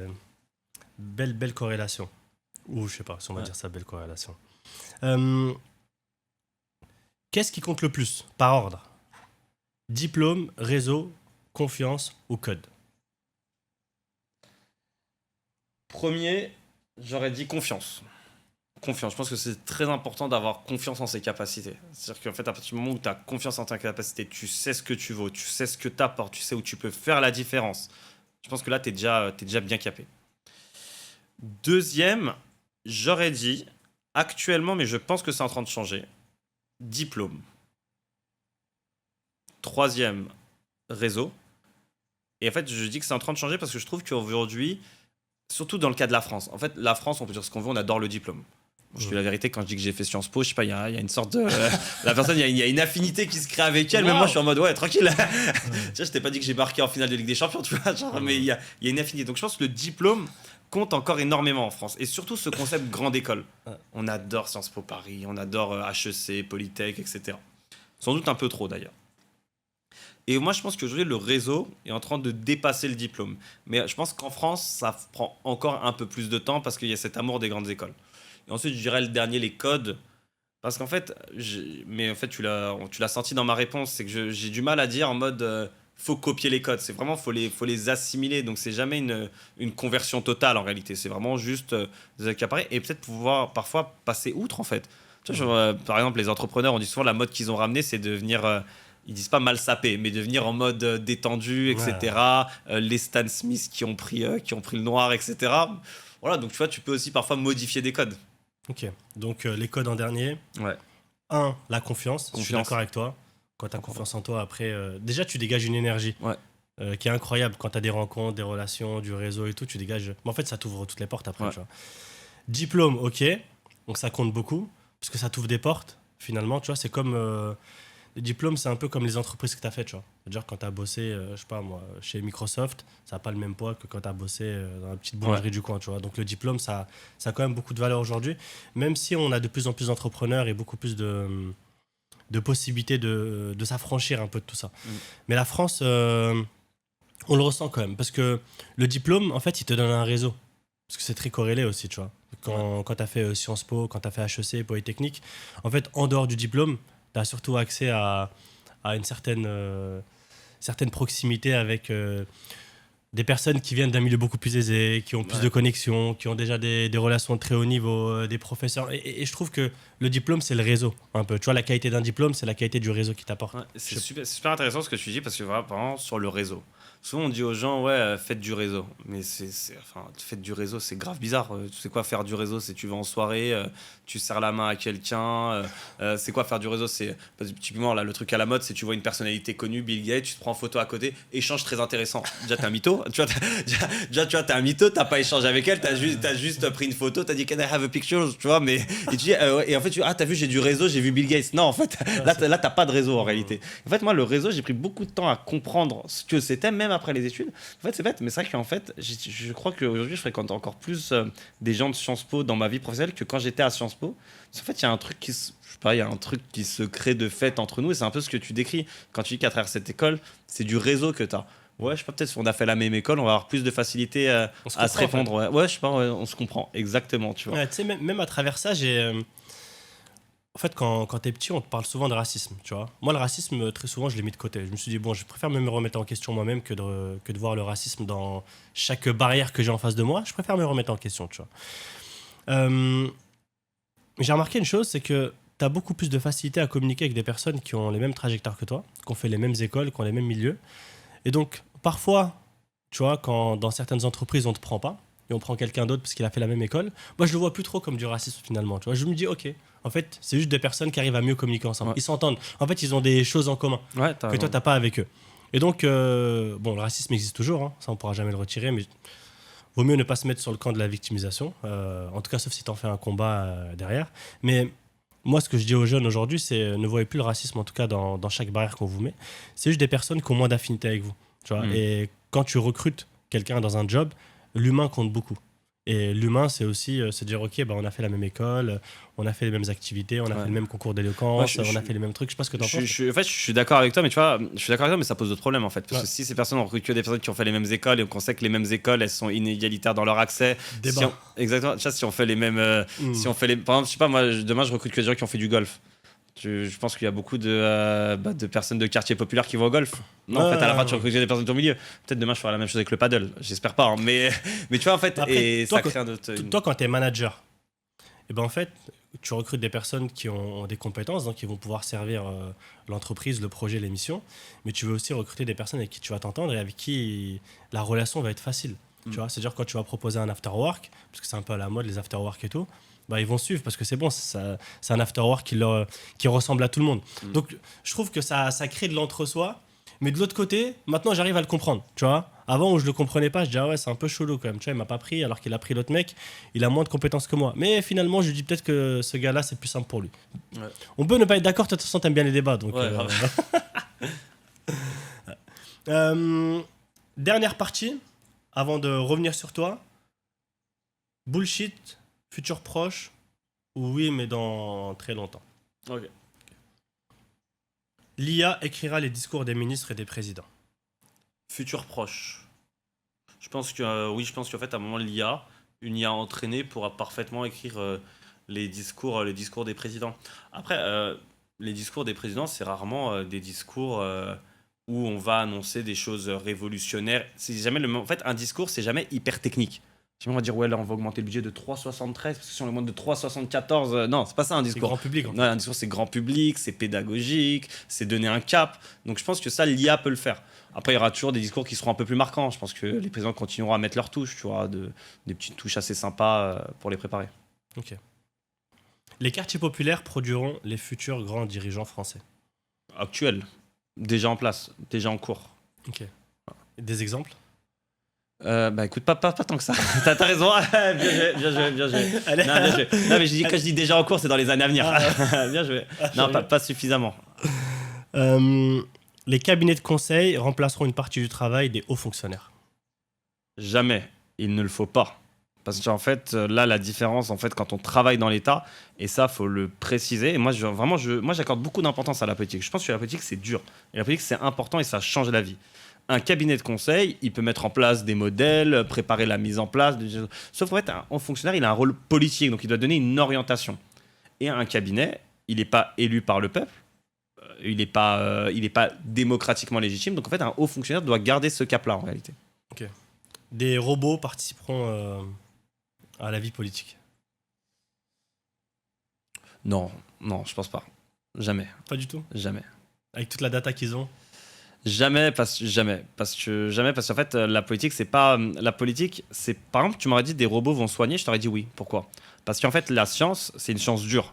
S1: belle corrélation. Ou je sais pas si on va dire ça, belle corrélation. Qu'est-ce qui compte le plus, par ordre? Diplôme, réseau, confiance ou code?
S2: Premier, j'aurais dit confiance. Confiance. Je pense que c'est très important d'avoir confiance en ses capacités. C'est-à-dire qu'en fait, à partir du moment où tu as confiance en tes capacités, tu sais ce que tu vaux, tu sais ce que tu apportes, tu sais où tu peux faire la différence. Je pense que là, tu es déjà bien capé. Deuxième, j'aurais dit, actuellement, mais je pense que c'est en train de changer, diplôme. Troisième, réseau. Et en fait, je dis que c'est en train de changer parce que je trouve qu'aujourd'hui, surtout dans le cas de la France, en fait, la France, on peut dire ce qu'on veut, on adore le diplôme. Je dis la vérité, quand je dis que j'ai fait Sciences Po, je sais pas, il y a une sorte de... la personne, il y a une affinité qui se crée avec elle, mais moi, je suis en mode, ouais, tranquille. Tu vois, je t'ai pas dit que j'ai marqué en finale de Ligue des Champions, tu vois, genre, mais il y a une affinité. Donc, je pense que le diplôme compte encore énormément en France. Et surtout, ce concept grande école. On adore Sciences Po Paris, on adore HEC, Polytech, etc. Sans doute un peu trop, d'ailleurs. Et moi, je pense qu'aujourd'hui, le réseau est en train de dépasser le diplôme. Mais je pense qu'en France, ça prend encore un peu plus de temps parce qu'il y a cet amour des grandes écoles. Et ensuite, je dirais le dernier, les codes. Parce qu'en fait, mais en fait, tu l'as senti dans ma réponse, c'est que j'ai du mal à dire en mode faut copier les codes. C'est vraiment faut les assimiler. Donc, c'est jamais une conversion totale en réalité. C'est vraiment juste des accaparés et peut-être pouvoir parfois passer outre en fait. Tu vois, par exemple, les entrepreneurs, on dit souvent la mode qu'ils ont ramenée, c'est de venir. ils disent pas mal sapé, mais de venir en mode détendu,
S1: Ouais.
S2: etc. Les Stan Smith qui ont pris le noir, etc. Voilà, donc tu vois, tu peux aussi parfois modifier des codes.
S1: Ok. Donc, les codes en dernier.
S2: Ouais.
S1: La confiance. Je suis
S2: Confiance.
S1: d'accord avec toi. Quand tu as confiance en toi, après, déjà, tu dégages une énergie
S2: Ouais.
S1: qui est incroyable. Quand tu as des rencontres, des relations, du réseau et tout, tu dégages. Mais en fait, ça t'ouvre toutes les portes après.
S2: Ouais.
S1: Tu vois. Diplôme, ok. Donc, ça compte beaucoup parce que ça t'ouvre des portes, finalement. Tu vois, c'est comme. Les diplômes, c'est un peu comme les entreprises que tu as faites. Tu vois. C'est-à-dire, quand tu as bossé, je sais pas moi, chez Microsoft, ça n'a pas le même poids que quand tu as bossé dans la petite boulangerie du coin. Tu vois. Donc, le diplôme, ça a quand même beaucoup de valeur aujourd'hui. Même si on a de plus en plus d'entrepreneurs et beaucoup plus de possibilités de s'affranchir un peu de tout ça. Mais la France, on le ressent quand même. Parce que le diplôme, en fait, il te donne un réseau. Parce que c'est très corrélé aussi, tu vois. Quand tu as fait Sciences Po, quand tu as fait HEC, Polytechnique, en fait, en dehors du diplôme, tu as surtout accès à une certaine proximité avec des personnes qui viennent d'un milieu beaucoup plus aisé, qui ont plus
S2: Ouais.
S1: de connexions, qui ont déjà des relations de très haut niveau, des professeurs. Et je trouve que le diplôme, c'est le réseau, un peu. Tu vois, la qualité d'un diplôme, c'est la qualité du réseau qui t'apporte.
S2: Ouais, c'est super intéressant ce que tu dis parce que vraiment sur le réseau. Souvent on dit aux gens ouais faites du réseau, mais enfin faites du réseau c'est grave bizarre. Tu sais quoi faire du réseau, c'est tu vas en soirée, tu serres la main à quelqu'un. C'est quoi faire du réseau, c'est parce que typiquement là le truc à la mode c'est tu vois une personnalité connue, Bill Gates, tu te prends en photo à côté, échange très intéressant. Déjà t'es un mytho, tu vois, déjà tu vois t'es un mytho, t'as pas échangé avec elle, t'as juste pris une photo, t'as dit can I have a picture, tu vois, mais et tu dis ouais, et en fait t'as vu j'ai du réseau, j'ai vu Bill Gates. Non en fait là t'as pas de réseau en réalité. En fait moi le réseau j'ai pris beaucoup de temps à comprendre ce que c'était même après les études. En fait c'est bête mais c'est vrai qu'en fait je crois qu'aujourd'hui je fréquente encore plus des gens de Sciences Po dans ma vie professionnelle que quand j'étais à Sciences Po. Parce qu'en fait il y a un truc je sais pas, il y a un truc qui se crée de fait entre nous et c'est un peu ce que tu décris quand tu dis qu'à travers cette école c'est du réseau que t'as. Ouais, je sais pas, peut-être si on a fait la même école, on va avoir plus de facilité
S1: On se
S2: à se
S1: comprend, en fait.
S2: répondre. Ouais, je sais pas, ouais, on se comprend, exactement, tu vois.
S1: Ouais, tu sais, même à travers ça, en fait, quand t'es petit, on te parle souvent de racisme, tu vois. Moi, le racisme, très souvent, je l'ai mis de côté. Je me suis dit, bon, je préfère me remettre en question moi-même que de voir le racisme dans chaque barrière que j'ai en face de moi. Je préfère me remettre en question, tu vois. Euh, j'ai remarqué une chose, c'est que t'as beaucoup plus de facilité à communiquer avec des personnes qui ont les mêmes trajectoires que toi, qui ont fait les mêmes écoles, qui ont les mêmes milieux. Et donc, parfois, tu vois, quand dans certaines entreprises, on te prend pas, et on prend quelqu'un d'autre parce qu'il a fait la même école, moi, je le vois plus trop comme du racisme finalement. Tu vois, je me dis, ok, en fait, c'est juste des personnes qui arrivent à mieux communiquer ensemble.
S2: Ouais.
S1: Ils s'entendent. En fait, ils ont des choses en commun
S2: Ouais,
S1: que toi, t'as pas avec eux. Et donc, bon, le racisme existe toujours, hein, ça, on pourra jamais le retirer, mais vaut mieux ne pas se mettre sur le camp de la victimisation. En tout cas, sauf si t'en fais un combat derrière. Mais moi, ce que je dis aux jeunes aujourd'hui, c'est ne voyez plus le racisme, en tout cas dans chaque barrière qu'on vous met. C'est juste des personnes qui ont moins d'affinité avec vous. Tu vois. Et quand tu recrutes quelqu'un dans un job, l'humain compte beaucoup. Et l'humain, c'est aussi se dire, ok, bah, on a fait la même école, on a fait les mêmes activités, on a
S2: Ouais.
S1: fait le même concours d'éloquence,
S2: Ouais,
S1: on a fait les mêmes trucs. Je sais pas ce que t'en penses.
S2: En fait, je suis d'accord avec toi, mais tu vois, je suis d'accord avec toi, mais ça pose d'autres problèmes en fait. Parce
S1: Ouais.
S2: que si ces personnes ont recruté que des personnes qui ont fait les mêmes écoles et qu'on sait que les mêmes écoles, elles sont inégalitaires dans leur accès.
S1: Débat.
S2: Exactement. Tu vois, si on fait les mêmes,
S1: Mm.
S2: si on fait les, par exemple, je sais pas, moi, demain, je recrute que des gens qui ont fait du golf. Je pense qu'il y a beaucoup de personnes de quartiers populaires qui vont au golf. Non, en fait, à la fin, tu recrutes des personnes de ton milieu. Peut-être demain, je ferai la même chose avec le paddle. J'espère pas, hein, mais tu vois, en fait,
S1: Après,
S2: et
S1: toi,
S2: ça crée un autre.
S1: Toi, quand tu es manager, et ben en fait, tu recrutes des personnes qui ont des compétences, donc qui vont pouvoir servir l'entreprise, le projet, l'émission. Mais tu veux aussi recruter des personnes avec qui tu vas t'entendre et avec qui la relation va être facile. Tu vois, c'est-à-dire quand tu vas proposer un after work, parce que c'est un peu à la mode les after work et tout, bah, ils vont suivre parce que c'est bon, c'est un after work qui ressemble à tout le monde. Donc je trouve que ça crée de l'entre-soi. Mais de l'autre côté, maintenant j'arrive à le comprendre, tu vois. Avant où je le comprenais pas, je disais ah ouais, c'est un peu chelou quand même, tu vois, il m'a pas pris alors qu'il a pris l'autre mec, il a moins de compétences que moi. Mais finalement, je dis peut-être que ce gars-là, c'est plus simple pour lui.
S2: Ouais.
S1: On peut ne pas être d'accord, de toute façon, t'aimes bien les débats, donc.
S2: Ouais,
S1: Dernière partie, avant de revenir sur toi. Bullshit, futur proche, ou oui, mais dans très longtemps.
S2: Ok.
S1: L'IA écrira les discours des ministres et des présidents.
S2: Futur proche. Je pense que oui, je pense qu'en fait, à un moment, une IA entraînée pourra parfaitement écrire les discours des présidents. Après, les discours des présidents, c'est rarement des discours où on va annoncer des choses révolutionnaires. C'est jamais en fait, un discours, c'est jamais hyper technique. On va dire, ouais, là, on va augmenter le budget de 3,73 parce que si on augmente de 3,74, non, c'est pas ça un
S1: C'est
S2: discours.
S1: grand public. En fait.
S2: Non, un discours, c'est grand public, c'est pédagogique, c'est donner un cap. Donc, je pense que ça, l'IA peut le faire. Après, il y aura toujours des discours qui seront un peu plus marquants. Je pense que les présidents continueront à mettre leurs touches, tu vois, des petites touches assez sympas pour les préparer.
S1: Ok. Les quartiers populaires produiront les futurs grands dirigeants français.
S2: Actuel, déjà en place, déjà en cours.
S1: Ok. Des exemples?
S2: Bah écoute, pas tant que ça. T'as raison. Bien joué, bien joué.
S1: Allez.
S2: Non, bien joué. Non, mais quand je dis déjà en cours, c'est dans les années à venir. Bien joué. Non, pas suffisamment.
S1: Les cabinets de conseil remplaceront une partie du travail des hauts fonctionnaires.
S2: Jamais. Il ne le faut pas. Parce qu'en fait, là, la différence, en fait, quand on travaille dans l'État, et ça, faut le préciser. Et moi, moi, j'accorde beaucoup d'importance à la politique. Je pense que la politique, c'est dur. Et la politique, c'est important et ça change la vie. Un cabinet de conseil, il peut mettre en place des modèles, préparer la mise en place. Sauf qu'en fait, un fonctionnaire, il a un rôle politique, donc il doit donner une orientation. Et un cabinet, il n'est pas élu par le peuple, il n'est pas démocratiquement légitime. Donc en fait, un haut fonctionnaire doit garder ce cap-là en réalité.
S1: Ok. Des robots participeront à la vie politique.
S2: Non, je pense pas. Jamais.
S1: Pas du tout.
S2: Jamais.
S1: Avec toute la data qu'ils ont.
S2: Jamais parce qu'en fait la politique c'est pas par exemple tu m'aurais dit des robots vont soigner, je t'aurais dit oui. Pourquoi? Parce qu'en fait la science c'est une science dure.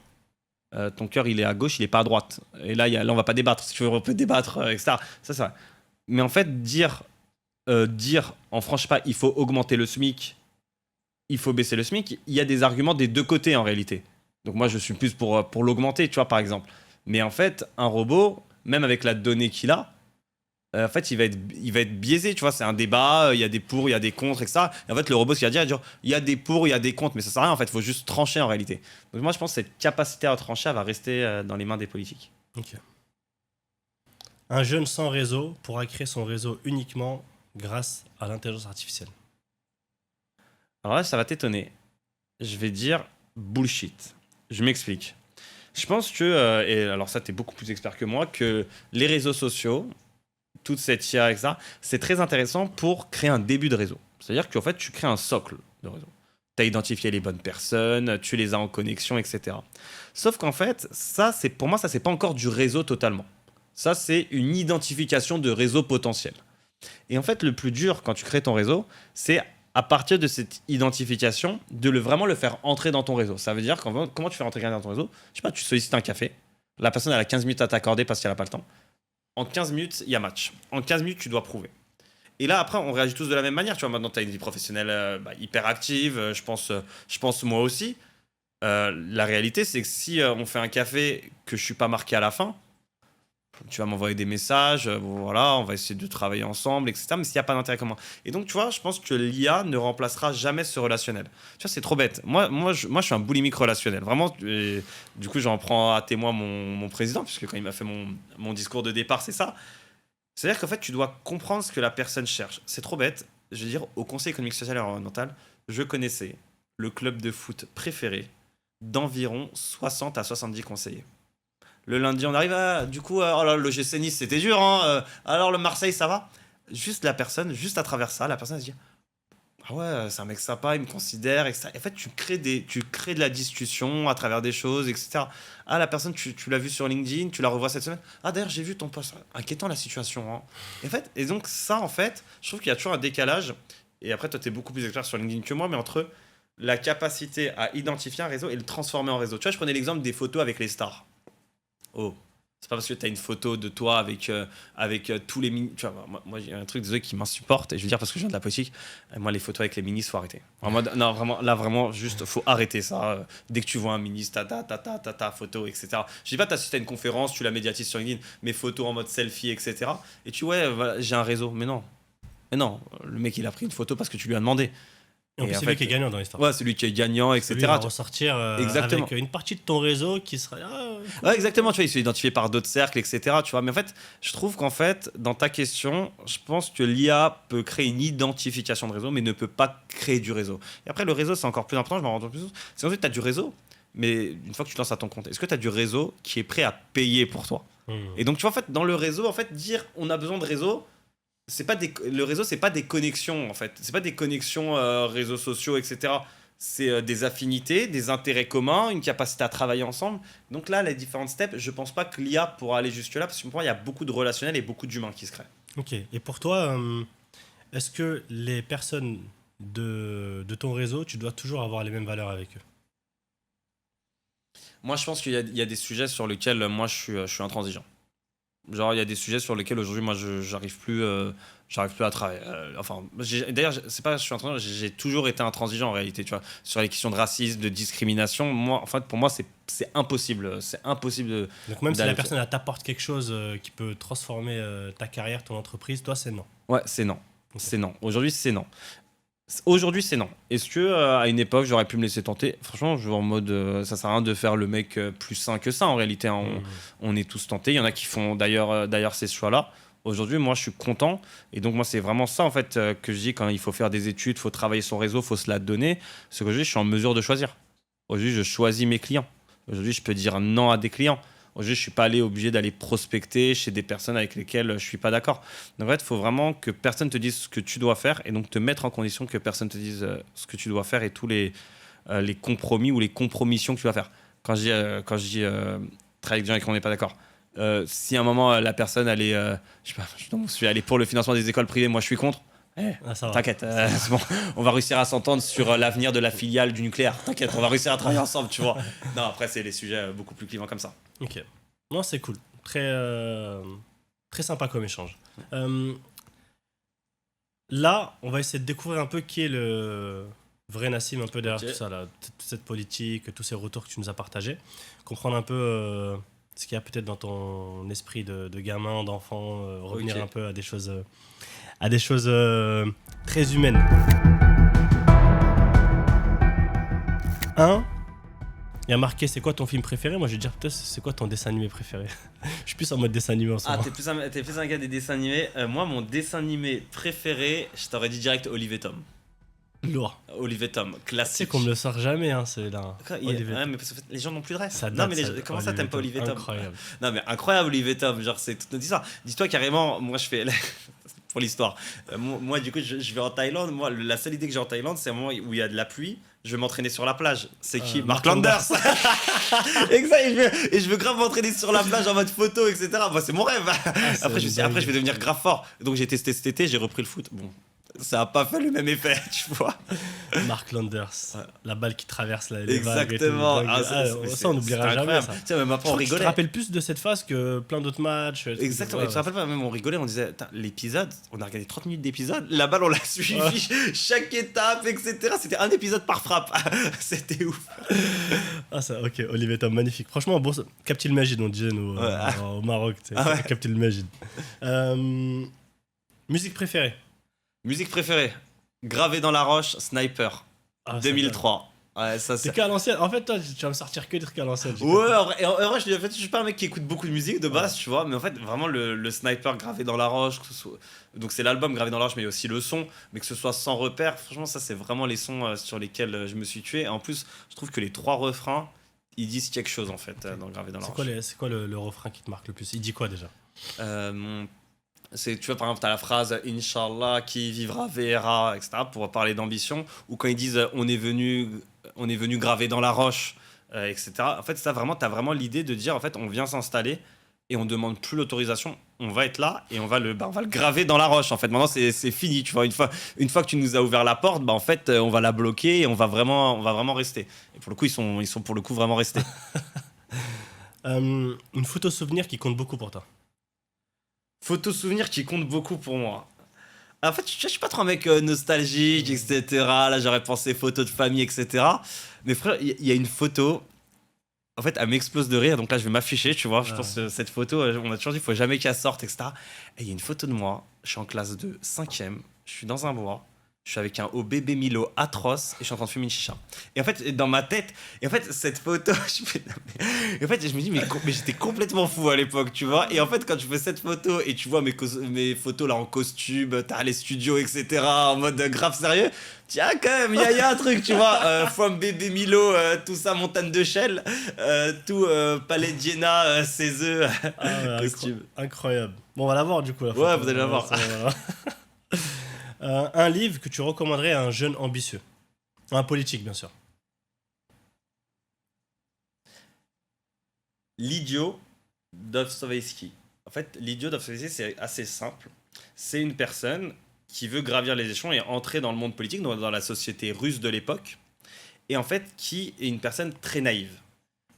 S2: Ton cœur il est à gauche, il est pas à droite. Et là on va pas débattre. Si tu veux on peut débattre etc. Ça c'est vrai. Mais en fait dire en France je sais pas il faut augmenter le SMIC, il faut baisser le SMIC, il y a des arguments des deux côtés en réalité. Donc moi je suis plus pour l'augmenter tu vois par exemple. Mais en fait un robot même avec la donnée qu'il a en fait, il va être biaisé, tu vois. C'est un débat, il y a des pour, il y a des contre, etc. Et en fait, le robot, ce qu'il va dire, il y a des pour, il y a des contre, mais ça sert à rien, en fait. Il faut juste trancher en réalité. Donc, moi, je pense que cette capacité à trancher, elle va rester dans les mains des politiques.
S1: Ok. Un jeune sans réseau pourra créer son réseau uniquement grâce à l'intelligence artificielle.
S2: Alors là, ça va t'étonner. Je vais dire bullshit. Je m'explique. Je pense que, et alors ça, t'es beaucoup plus expert que moi, que les réseaux sociaux, toute cette IA, etc., c'est très intéressant pour créer un début de réseau. C'est-à-dire qu'en fait, tu crées un socle de réseau. Tu as identifié les bonnes personnes, tu les as en connexion, etc. Sauf qu'en fait, pour moi, ça, c'est pas encore du réseau totalement. Ça, c'est une identification de réseau potentiel. Et en fait, le plus dur quand tu crées ton réseau, c'est à partir de cette identification, vraiment le faire entrer dans ton réseau. Ça veut dire, comment tu fais rentrer quelqu'un dans ton réseau? Je sais pas, tu sollicites un café, la personne elle a 15 minutes à t'accorder parce qu'elle n'a pas le temps. En 15 minutes, il y a match. En 15 minutes, tu dois prouver. Et là, après, on réagit tous de la même manière. Tu vois, maintenant, tu as une vie professionnelle hyper active. Je pense moi aussi. La réalité, c'est que si on fait un café que je suis pas marqué à la fin, tu vas m'envoyer des messages. Voilà, on va essayer de travailler ensemble, etc. Mais s'il n'y a pas d'intérêt commun. Et donc, tu vois, je pense que l'IA ne remplacera jamais ce relationnel. Tu vois, c'est trop bête. Moi, je suis un boulimique relationnel. Vraiment, du coup, j'en prends à témoin mon président, puisque quand il m'a fait mon discours de départ, c'est ça. C'est-à-dire qu'en fait, tu dois comprendre ce que la personne cherche. C'est trop bête. Je veux dire, au Conseil économique, social et environnemental, je connaissais le club de foot préféré d'environ 60 à 70 conseillers. Le lundi, on arrive à... Du coup, oh là, le GC Nice, c'était dur. Hein, alors, le Marseille, ça va? Juste la personne, juste à travers ça, la personne, elle se dit « Ah ouais, c'est un mec sympa, il me considère, etc. » Et en fait, tu crées de la discussion à travers des choses, etc. Ah, la personne, tu l'as vu sur LinkedIn, tu la revois cette semaine. Ah, d'ailleurs, j'ai vu ton post. Inquiétant, la situation. Hein. Et donc, ça, en fait, je trouve qu'il y a toujours un décalage. Et après, toi, tu es beaucoup plus expert sur LinkedIn que moi, mais entre la capacité à identifier un réseau et le transformer en réseau. Tu vois, je prenais l'exemple des photos avec les stars. Oh, c'est pas parce que tu as une photo de toi avec tous les ministres. Tu vois, moi j'ai un truc de qui m'insupporte, et je veux dire parce que je viens de la politique. Moi, les photos avec les ministres, faut arrêter. Non, vraiment, là, vraiment, juste, faut arrêter ça. Dès que tu vois un ministre, ta photo, etc. Je dis pas, si t'as une conférence, tu la médiatises sur LinkedIn, mais photos en mode selfie, etc. Et voilà, j'ai un réseau. Mais non, le mec, il a pris une photo parce que tu lui as demandé.
S1: Et en plus, c'est lui qui est gagnant dans l'histoire.
S2: Ouais, c'est lui qui est gagnant, etc.
S1: Lui va ressortir avec une partie de ton réseau qui sera...
S2: Ouais, exactement, tu vois, il se fait identifier par d'autres cercles, etc. Tu vois, mais en fait, je trouve qu'en fait, dans ta question, je pense que l'IA peut créer une identification de réseau, mais ne peut pas créer du réseau. Et après, le réseau, c'est encore plus important, je m'en rends compte plus. C'est ensuite, tu as du réseau, mais une fois que tu te lances à ton compte, est-ce que tu as du réseau qui est prêt à payer pour toi? Et donc, tu vois, en fait, dans le réseau, en fait, dire on a besoin de réseau, le réseau, c'est pas des connexions en fait. C'est pas des connexions réseaux sociaux, etc. C'est des affinités, des intérêts communs, une capacité à travailler ensemble. Donc là, les différentes steps, je pense pas que l'IA pourra aller jusque-là, parce que pour moi, il y a beaucoup de relationnel et beaucoup d'humains qui se créent.
S1: Ok. Et pour toi, est-ce que les personnes de ton réseau, tu dois toujours avoir les mêmes valeurs avec eux?
S2: Moi, je pense qu'il y a des sujets sur lesquels moi, je suis intransigeant. Genre, il y a des sujets sur lesquels aujourd'hui, moi, j'arrive plus à travailler. Enfin, d'ailleurs, c'est pas, je suis intransigeant, j'ai toujours été intransigeant en réalité, tu vois, sur les questions de racisme, de discrimination. Moi, en fait, pour moi, c'est impossible. C'est impossible
S1: Donc même si
S2: d'aller
S1: la personne elle t'apporte quelque chose qui peut transformer ta carrière, ton entreprise, toi c'est non.
S2: Ouais, c'est non.
S1: Ok.
S2: C'est non. Aujourd'hui, c'est non. Aujourd'hui, c'est non. Est-ce que à une époque, j'aurais pu me laisser tenter? Franchement, je vais en mode, ça sert à rien de faire le mec plus sain que ça. En réalité, hein.
S1: Mhm.
S2: On est tous tentés. Il y en a qui font d'ailleurs ces choix-là. Aujourd'hui, moi, je suis content. Et donc, moi, c'est vraiment ça, en fait, que je dis quand il faut faire des études, il faut travailler son réseau, il faut se la donner. C'est qu'aujourd'hui, je suis en mesure de choisir. Aujourd'hui, je choisis mes clients. Aujourd'hui, je peux dire non à des clients. Aujourd'hui, je ne suis pas obligé d'aller prospecter chez des personnes avec lesquelles je ne suis pas d'accord. Donc, en fait, il faut vraiment que personne te dise ce que tu dois faire et donc te mettre en condition que personne te dise ce que tu dois faire et tous les compromis ou les compromissions que tu vas faire. Quand je dis travailler avec des gens avec qui on n'est pas d'accord, si à un moment la personne elle est, je sais pas, elle est pour le financement des écoles privées, moi je suis contre.
S1: Ah, ça va.
S2: T'inquiète, c'est bon. On va réussir à s'entendre sur l'avenir de la filiale du nucléaire. T'inquiète, on va réussir à travailler ensemble, tu vois. Non, après c'est les sujets beaucoup plus clivants comme ça.
S1: Ok. Non, c'est cool. Très sympa comme échange. Là, on va essayer de découvrir un peu qui est le vrai Nassim, un peu derrière
S2: Ok.
S1: tout ça, là, toute cette politique, tous ces retours que tu nous as partagés. Comprendre un peu ce qu'il y a peut-être dans ton esprit de gamin, d'enfant, revenir
S2: Ok.
S1: un peu à des choses très humaines. Il y a marqué c'est quoi ton film préféré? Moi je vais dire peut-être c'est quoi ton dessin animé préféré? Je suis plus en mode dessin animé en ce
S2: Ah,
S1: moment.
S2: t'es plus un gars des dessins animés. Moi, mon dessin animé préféré, je t'aurais dit direct Olive et Tom.
S1: Lourd.
S2: Olive et Tom,
S1: Tu sais
S2: classique.
S1: qu'on me le sort jamais, hein, c'est là.
S2: Quoi,
S1: Olive et
S2: ouais,
S1: Tom.
S2: mais parce que les gens n'ont plus de rêve.
S1: Ça
S2: Non,
S1: date,
S2: mais comment ça, t'aimes pas Olive et Tom?
S1: Incroyable.
S2: Non, mais incroyable, Olive et Tom. Genre, c'est toute notre histoire. Dis-toi carrément, moi, je fais. Pour l'histoire. Moi, du coup, je vais en Thaïlande. Moi, la seule idée que j'ai en Thaïlande, c'est un moment où il y a de la pluie. Je vais m'entraîner sur la plage. C'est qui? Mark
S1: Mark
S2: Landers. Exact. Et je veux grave m'entraîner sur la plage en mode photo, etc. Moi, c'est mon rêve. Après, je vais devenir grave fort. Donc, j'ai testé cet été, j'ai repris le foot. Bon, ça a pas fait le même effet, tu vois.
S1: Mark Landers,
S2: Ouais.
S1: la balle qui traverse les vagues et
S2: Exactement.
S1: tout.
S2: Ah,
S1: Ça, on n'oubliera jamais ça.
S2: Tiens, même après, on
S1: Je te
S2: rigolait.
S1: rappelle plus de cette phase que plein d'autres matchs.
S2: Exactement, et
S1: Ouais,
S2: tu te rappelles pas, même on rigolait, on disait, Tain, l'épisode, on a regardé 30 minutes d'épisode, la balle on l'a suivi, chaque étape, etc. C'était un épisode par frappe, c'était ouf.
S1: Ah ça, ok, Olivier Tom, magnifique. Franchement, bon, Captil Majid, on disait nous
S2: Ouais.
S1: au Maroc, tu sais,
S2: Ah ouais.
S1: Captil Majid. Musique préférée?
S2: Musique préférée, Gravé dans la roche, Sniper,
S1: Ah, ça
S2: 2003. Ouais, ça
S1: C'est
S2: c'est...
S1: qu'à l'ancienne. En fait, toi, tu vas me sortir que des trucs à l'ancienne. j'ai
S2: Ouais, en vrai, je suis pas un mec qui écoute beaucoup de musique de base,
S1: Ouais.
S2: tu vois, mais en fait, vraiment, le Sniper gravé dans la roche, que ce soit... donc c'est l'album gravé dans la roche, mais il y a aussi le son, mais que ce soit sans repère, franchement, ça, c'est vraiment les sons sur lesquels je me suis tué. Et en plus, je trouve que les trois refrains, ils disent quelque chose, en fait, dans gravé dans la roche.
S1: C'est quoi le refrain qui te marque le plus? Il dit quoi déjà?
S2: Tu vois, par exemple, tu as la phrase Inch'Allah, qui vivra verra, etc., pour parler d'ambition, ou quand ils disent on est venu graver dans la roche, etc. En fait, ça vraiment, tu as vraiment l'idée de dire en fait, on vient s'installer et on demande plus l'autorisation, on va être là et on va le graver dans la roche. En fait, maintenant, c'est fini, tu vois. Une fois que tu nous as ouvert la porte, en fait, on va la bloquer et on va vraiment rester. Et pour le coup, ils sont pour le coup vraiment restés.
S1: Une photo souvenir qui compte beaucoup pour toi.
S2: Photo souvenir qui compte beaucoup pour moi. En fait, je suis pas trop un mec nostalgique, etc. Là, j'aurais pensé photo de famille, etc. Mais frère, il y a une photo. En fait, elle m'explose de rire. Donc là, je vais m'afficher, tu vois. Je pense que cette photo, on a toujours dit, il faut jamais qu'elle sorte, etc. Et il y a une photo de moi. Je suis en classe de 5e. Je suis dans un bois. je suis avec un haut bébé Milo atroce et je suis en train de fumer une chicha. Et en fait, dans ma tête, cette photo, et en fait, je me dis, mais j'étais complètement fou à l'époque, tu vois. Et en fait, quand je fais cette photo et tu vois mes photos là en costume, t'as les studios, etc., en mode grave sérieux, tiens, quand même, y a un truc, tu vois. From bébé Milo, tout ça, montagne de Shell, tout Palais Diana, ses œufs,
S1: Ah ouais,
S2: costume.
S1: incroyable. Bon, on va la voir du coup la
S2: Ouais,
S1: photo.
S2: vous allez la voir.
S1: Voilà. Un livre que tu recommanderais à un jeune ambitieux. Un politique, bien sûr.
S2: L'idiot Dostoïevski. En fait, l'idiot Dostoïevski, c'est assez simple. C'est une personne qui veut gravir les échelons et entrer dans le monde politique, dans la société russe de l'époque, et en fait, qui est une personne très naïve.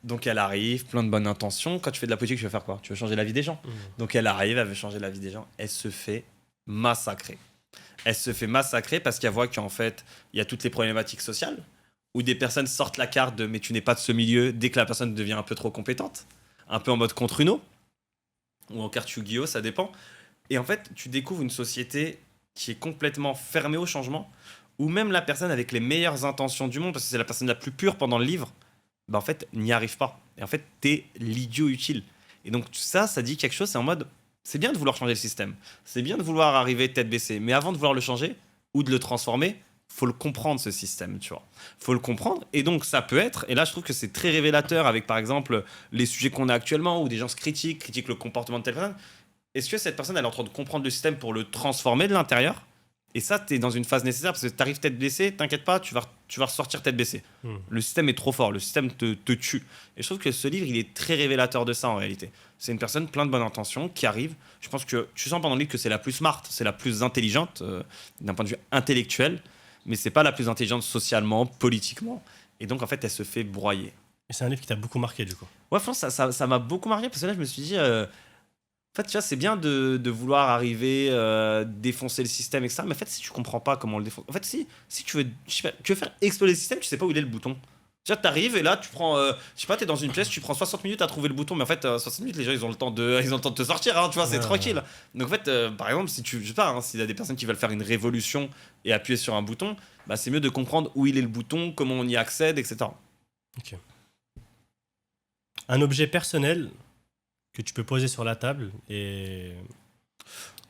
S2: Donc elle arrive, plein de bonnes intentions. Quand tu fais de la politique, tu veux faire quoi? Tu veux changer la vie des gens. Donc elle arrive, elle veut changer la vie des gens. Elle se fait massacrer. Elle se fait massacrer parce qu'elle voit qu'en fait, il y a toutes les problématiques sociales, où des personnes sortent la carte de mais tu n'es pas de ce milieu dès que la personne devient un peu trop compétente, un peu en mode contre Uno, ou en carte Yu-Gi-Oh, ça dépend. Et en fait, tu découvres une société qui est complètement fermée au changement, où même la personne avec les meilleures intentions du monde, parce que c'est la personne la plus pure pendant le livre, bah en fait, n'y arrive pas. Et en fait, t'es l'idiot utile. Et donc ça dit quelque chose, c'est en mode, c'est bien de vouloir changer le système, c'est bien de vouloir arriver tête baissée, mais avant de vouloir le changer, ou de le transformer, faut le comprendre ce système, tu vois. Faut le comprendre, et donc ça peut être, et là je trouve que c'est très révélateur avec par exemple les sujets qu'on a actuellement, où des gens se critiquent le comportement de telle personne. Est-ce que cette personne elle est en train de comprendre le système pour le transformer de l'intérieur? Et ça, t'es dans une phase nécessaire parce que t'arrives tête baissée, t'inquiète pas, tu vas ressortir tête baissée. Le système est trop fort, le système te tue. Et je trouve que ce livre, il est très révélateur de ça en réalité. C'est une personne plein de bonnes intentions qui arrive. Je pense que tu sens pendant le livre que c'est la plus smart, c'est la plus intelligente d'un point de vue intellectuel, mais c'est pas la plus intelligente socialement, politiquement. Et donc en fait, elle se fait broyer.
S1: Et c'est un livre qui t'a beaucoup marqué du coup.
S2: Ouais, franchement, ça m'a beaucoup marqué parce que là, je me suis dit. En fait, tu vois, c'est bien de vouloir arriver, défoncer le système, etc. Mais en fait, si tu comprends pas comment on le défonce. En fait, si tu veux, je sais pas, tu veux faire exploser le système, tu sais pas où il est le bouton. Tu vois, t'arrives et là, tu prends. Je sais pas, t'es dans une pièce, tu prends 60 minutes à trouver le bouton, mais en fait, 60 minutes, les gens, ils ont le temps de te sortir, hein, tu vois, c'est tranquille. Donc en fait, par exemple, si tu. Je sais pas, hein, s'il y a des personnes qui veulent faire une révolution et appuyer sur un bouton, bah, c'est mieux de comprendre où il est le bouton, comment on y accède, etc.
S1: Ok. Un objet personnel que tu peux poser sur la table et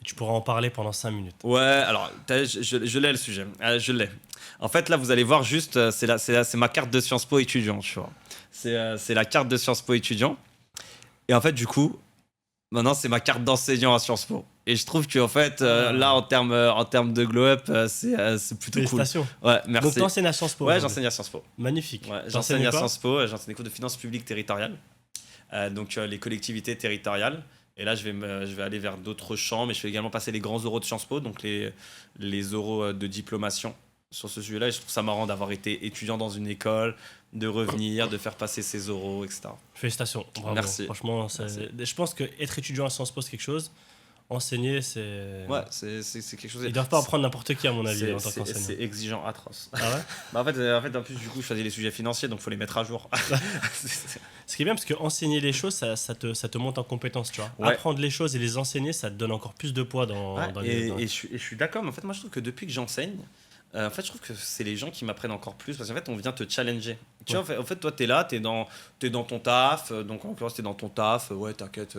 S1: tu pourras en parler pendant 5 minutes.
S2: Ouais, alors, je l'ai le sujet. Je l'ai. En fait, là, vous allez voir juste, c'est ma carte de Sciences Po étudiant, tu vois. C'est la carte de Sciences Po étudiant. Et en fait, du coup, maintenant, c'est ma carte d'enseignant à Sciences Po. Et je trouve qu'en fait, là, en termes de glow-up, c'est plutôt cool.
S1: Félicitations.
S2: Ouais, merci.
S1: Donc, tu enseignes à Sciences Po.
S2: Ouais, j'enseigne à Sciences Po.
S1: Magnifique.
S2: Ouais, j'enseigne à Sciences Po, j'enseigne des cours de finances publiques territoriales. Donc, les collectivités territoriales. Et là, je vais aller vers d'autres champs, mais je vais également passer les grands oraux de Sciences Po, donc les oraux de diplomation sur ce sujet-là. Et je trouve ça marrant d'avoir été étudiant dans une école, de revenir, de faire passer ses oraux, etc.
S1: Félicitations. Bravo.
S2: Merci.
S1: Franchement, je pense qu'être étudiant à Sciences Po, c'est quelque chose. Enseigner, c'est.
S2: Ouais, c'est quelque chose.
S1: Ils doivent pas en prendre n'importe qui, à mon avis, en tant qu'enseignant.
S2: C'est exigeant, atroce.
S1: Ah ouais.
S2: Bah en fait, en plus, du coup, je faisais les sujets financiers, donc il faut les mettre à jour.
S1: Ce qui est bien, parce que enseigner les choses, ça te monte en compétence, tu vois.
S2: Ouais.
S1: Apprendre les choses et les enseigner, ça te donne encore plus de poids dans
S2: et je suis d'accord, mais en fait, moi, je trouve que depuis que j'enseigne, en fait, je trouve que c'est les gens qui m'apprennent encore plus parce qu'en fait, on vient te challenger. Tu vois, en fait, toi, t'es là, t'es dans ton taf, donc en l'occurrence, t'es dans ton taf, ouais, t'inquiète,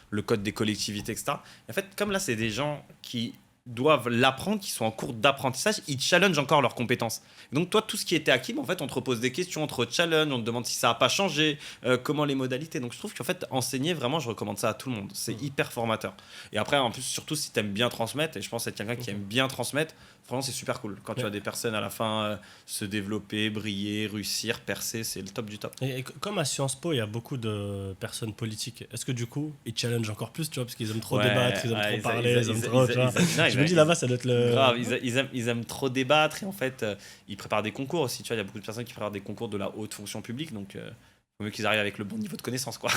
S2: le code des collectivités, etc. Et en fait, comme là, c'est des gens qui doivent l'apprendre, qui sont en cours d'apprentissage, ils challengent encore leurs compétences. Donc toi, tout ce qui était acquis, en fait, on te repose des questions, on te challenge, on te demande si ça n'a pas changé, comment les modalités. Donc je trouve qu'en fait, enseigner, vraiment, je recommande ça à tout le monde. C'est hyper formateur. Et après, en plus, surtout si tu aimes bien transmettre, et je pense être quelqu'un qui aime bien transmettre, franchement, c'est super cool. Quand tu as des personnes à la fin se développer, briller, réussir, percer, c'est le top du top.
S1: Et comme à Sciences Po, il y a beaucoup de personnes politiques. Est-ce que du coup, ils challengent encore plus, tu vois, parce qu'ils aiment trop débattre, ils aiment trop parler, ils aiment trop, tu vois. Je me dis là-bas, ça doit être le...
S2: Grave, ils aiment trop débattre et en fait, ils préparent des concours aussi. Tu vois, il y a beaucoup de personnes qui préparent des concours de la haute fonction publique, donc il faut mieux qu'ils arrivent avec le bon niveau de connaissance, quoi.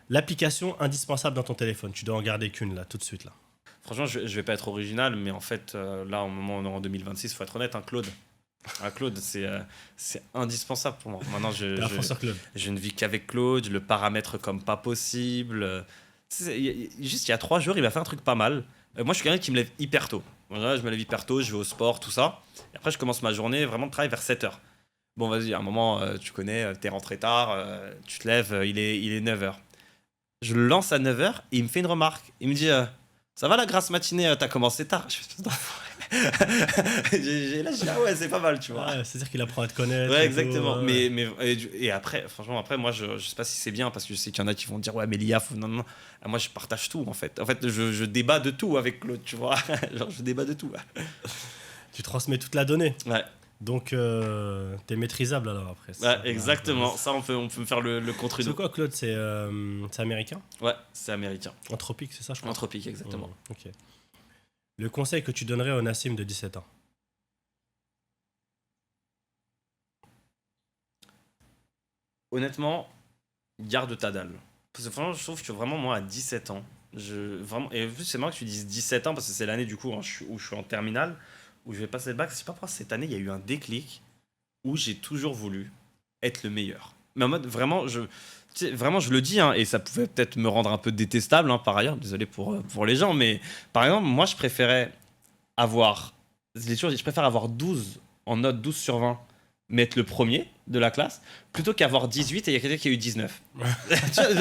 S1: L'application indispensable dans ton téléphone, tu dois en garder qu'une là, tout de suite là.
S2: Franchement, je vais pas être original, mais en fait, là, au moment où on est en 2026, il faut être honnête, Claude. Claude, c'est indispensable pour moi. Maintenant, je ne vis qu'avec Claude, je le paramètre comme pas possible. Juste il y a 3 jours, il m'a fait un truc pas mal. Moi, je suis quelqu'un qui me lève hyper tôt. Voilà, je me lève hyper tôt, je vais au sport, tout ça. Et après, je commence ma journée vraiment de travail vers 7h. Bon, vas-y, à un moment, tu connais, t'es rentré tard, tu te lèves, il est 9h. Je le lance à 9h et il me fait une remarque. Il me dit ça va la grasse matinée, t'as commencé tard. Je fais, là, je dis ah ouais, c'est pas mal, tu vois.
S1: Ouais, c'est-à-dire qu'il apprend à te connaître.
S2: Ouais,
S1: et
S2: exactement.
S1: tout,
S2: Et après, franchement, après, moi, je sais pas si c'est bien parce que je sais qu'il y en a qui vont dire ouais, mais l'IA, non, non, non. Ah, moi, je partage tout en fait. En fait, je débat de tout avec l'autre, tu vois. Genre, je débat de tout.
S1: Tu transmets toute la donnée.
S2: Ouais,
S1: Donc, t'es maîtrisable alors après.
S2: ouais, exactement. Ça, on peut me faire le contre
S1: C'est quoi, Claude? C'est américain?
S2: Ouais, c'est américain.
S1: Anthropique, c'est ça, je crois.
S2: Anthropique, exactement.
S1: Ok. Le conseil que tu donnerais au Nassim de 17 ans?
S2: Honnêtement, garde ta dalle. Parce que franchement, je trouve que vraiment, moi, à 17 ans, vraiment, et en plus, c'est marrant que tu dises 17 ans parce que c'est l'année du coup où je suis en terminale, où je vais passer le bac. Je sais pas pourquoi cette année, il y a eu un déclic où j'ai toujours voulu être le meilleur. Mais en mode, vraiment, tu sais, vraiment, je le dis, hein, et ça pouvait peut-être me rendre un peu détestable, hein, par ailleurs, désolé pour les gens, mais par exemple, moi, je préférais avoir, je préfère avoir 12 en note 12 sur 20, mais être le premier de la classe, plutôt qu'avoir 18 et il y a quelqu'un qui a eu 19. Non,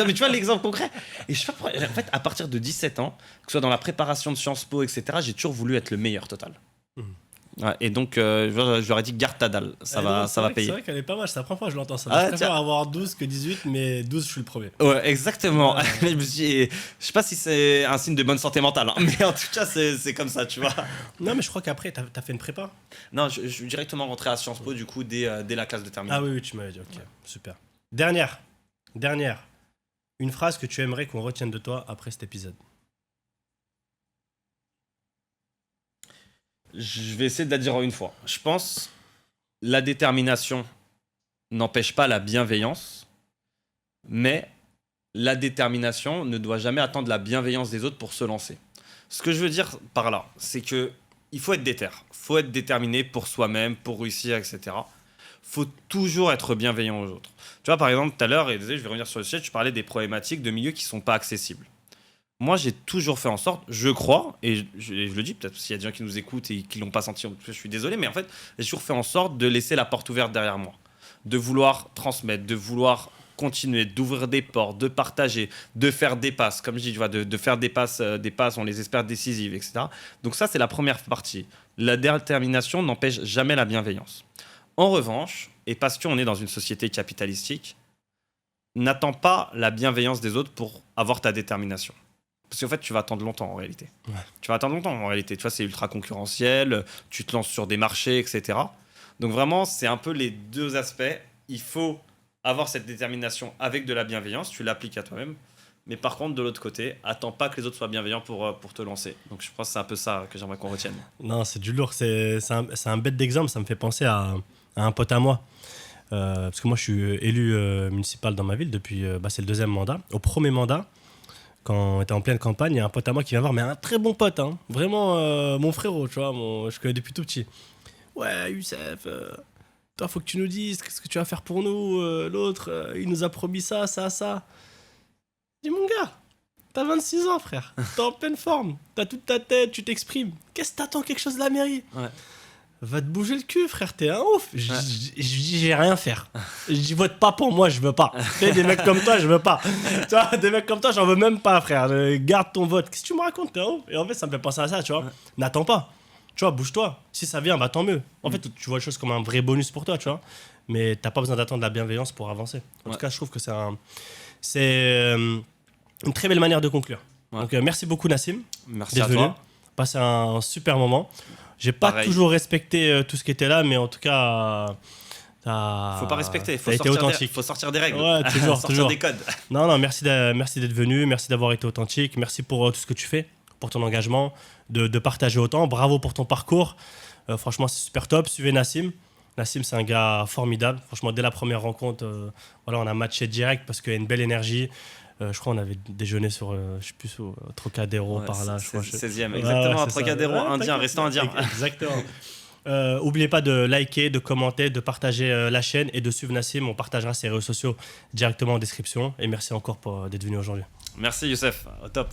S2: mais tu vois l'exemple concret. Et je sais pas pourquoi, en fait, à partir de 17 ans, que ce soit dans la préparation de Sciences Po, etc., j'ai toujours voulu être le meilleur total.
S1: Mhm.
S2: Ouais, et donc, je leur ai dit, garde ta dalle, ça va payer.
S1: C'est vrai qu'elle est pas mal, c'est la première fois que je l'entends ça.
S2: Ah,
S1: Je préfère
S2: tiens.
S1: avoir 12 que 18, mais 12, je suis le premier.
S2: Ouais, exactement.
S1: Ouais.
S2: Je sais pas si c'est un signe de bonne santé mentale, hein, mais en tout cas, c'est comme ça, tu vois.
S1: Non, mais je crois qu'après, t'as fait une prépa.
S2: Non, je suis directement rentré à Sciences Po, du coup, dès la classe de terminale.
S1: Ah oui, tu m'avais dit, ok, super. Dernière. Une phrase que tu aimerais qu'on retienne de toi après cet épisode.
S2: Je vais essayer de la dire en une fois. Je pense la détermination n'empêche pas la bienveillance, mais la détermination ne doit jamais attendre la bienveillance des autres pour se lancer. Ce que je veux dire par là, c'est que il faut être déter, faut être déterminé pour soi-même, pour réussir, etc. Faut toujours être bienveillant aux autres. Tu vois, par exemple, tout à l'heure, et désolé, je vais revenir sur le sujet, tu parlais des problématiques de milieux qui sont pas accessibles. Moi, j'ai toujours fait en sorte, je crois, et je le dis peut-être s'il y a des gens qui nous écoutent et qui l'ont pas senti, je suis désolé, mais en fait, j'ai toujours fait en sorte de laisser la porte ouverte derrière moi, de vouloir transmettre, de vouloir continuer, d'ouvrir des portes, de partager, de faire des passes, comme je dis, tu vois, de faire des passes, on les espère décisives, etc. Donc ça, c'est la première partie. La détermination n'empêche jamais la bienveillance. En revanche, et parce qu'on est dans une société capitalistique, n'attends pas la bienveillance des autres pour avoir ta détermination. Parce qu'en fait, tu vas attendre longtemps en réalité.
S1: Ouais.
S2: Tu vas attendre longtemps en réalité. Tu vois, c'est ultra concurrentiel, tu te lances sur des marchés, etc. Donc vraiment, c'est un peu les deux aspects. Il faut avoir cette détermination avec de la bienveillance, tu l'appliques à toi-même. Mais par contre, de l'autre côté, attends pas que les autres soient bienveillants pour te lancer. Donc je pense que c'est un peu ça que j'aimerais qu'on retienne.
S1: Non, c'est du lourd. C'est un bête d'exemple. Ça me fait penser à un pote à moi. Parce que moi, je suis élu municipal dans ma ville depuis. C'est le deuxième mandat. Au premier mandat, quand on était en pleine campagne, il y a un pote à moi qui vient voir, mais un très bon pote, hein, vraiment mon frérot, tu vois, je connais depuis tout petit. Ouais, Youssef, toi, faut que tu nous dises qu'est-ce que tu vas faire pour nous. L'autre, il nous a promis ça, ça, ça. Je dis, mon gars, t'as 26 ans, frère. T'es en pleine forme. T'as toute ta tête, tu t'exprimes. Qu'est-ce que t'attends quelque chose de la mairie?
S2: Ouais.
S1: Va te bouger le cul, frère, t'es un ouf. Je dis, j'ai rien à faire. Je dis, vote pas pour moi, je veux pas. Tu sais, des mecs comme toi, je veux pas. Tu vois, des mecs comme toi, j'en veux même pas, frère. Garde ton vote. Qu'est-ce que tu me racontes, t'es un ouf? Et en fait, ça me fait penser à ça, tu vois. N'attends pas. Tu vois, bouge-toi. Si ça vient, bah tant mieux. En fait, tu vois les choses comme un vrai bonus pour toi, tu vois. Mais t'as pas besoin d'attendre la bienveillance pour avancer. En tout cas, je trouve que c'est une très belle manière de conclure.
S2: Ouais.
S1: Donc, merci beaucoup, Nassim.
S2: Merci
S1: d'être
S2: à
S1: venu.
S2: toi.
S1: Passé un super moment. J'ai pas
S2: Pareil.
S1: toujours respecté tout ce qui était là, mais en tout cas,
S2: Faut pas respecter,
S1: t'as été authentique.
S2: faut sortir des règles,
S1: Ouais, toujours,
S2: sortir
S1: toujours.
S2: des codes.
S1: Non, merci d'être venu, merci d'avoir été authentique, merci pour tout ce que tu fais, pour ton engagement, de partager autant. Bravo pour ton parcours. Franchement, c'est super top. Suivez Nassim. Nassim, c'est un gars formidable. Franchement, dès la première rencontre, voilà, on a matché direct parce qu'il y a une belle énergie. Je crois qu'on avait déjeuné sur, je sais plus, au Trocadéro
S2: Ouais,
S1: par là.
S2: c'est 16e,
S1: Ouais,
S2: exactement,
S1: ouais,
S2: un
S1: c'est
S2: Trocadéro
S1: ça. Ouais,
S2: indien,
S1: t'inquiète.
S2: restaurant indien.
S1: Exactement. N'oubliez pas de liker, de commenter, de partager la chaîne et de suivre Nassim. On partagera ses réseaux sociaux directement en description. Et merci encore d'être venu aujourd'hui.
S2: Merci Youssef, au top.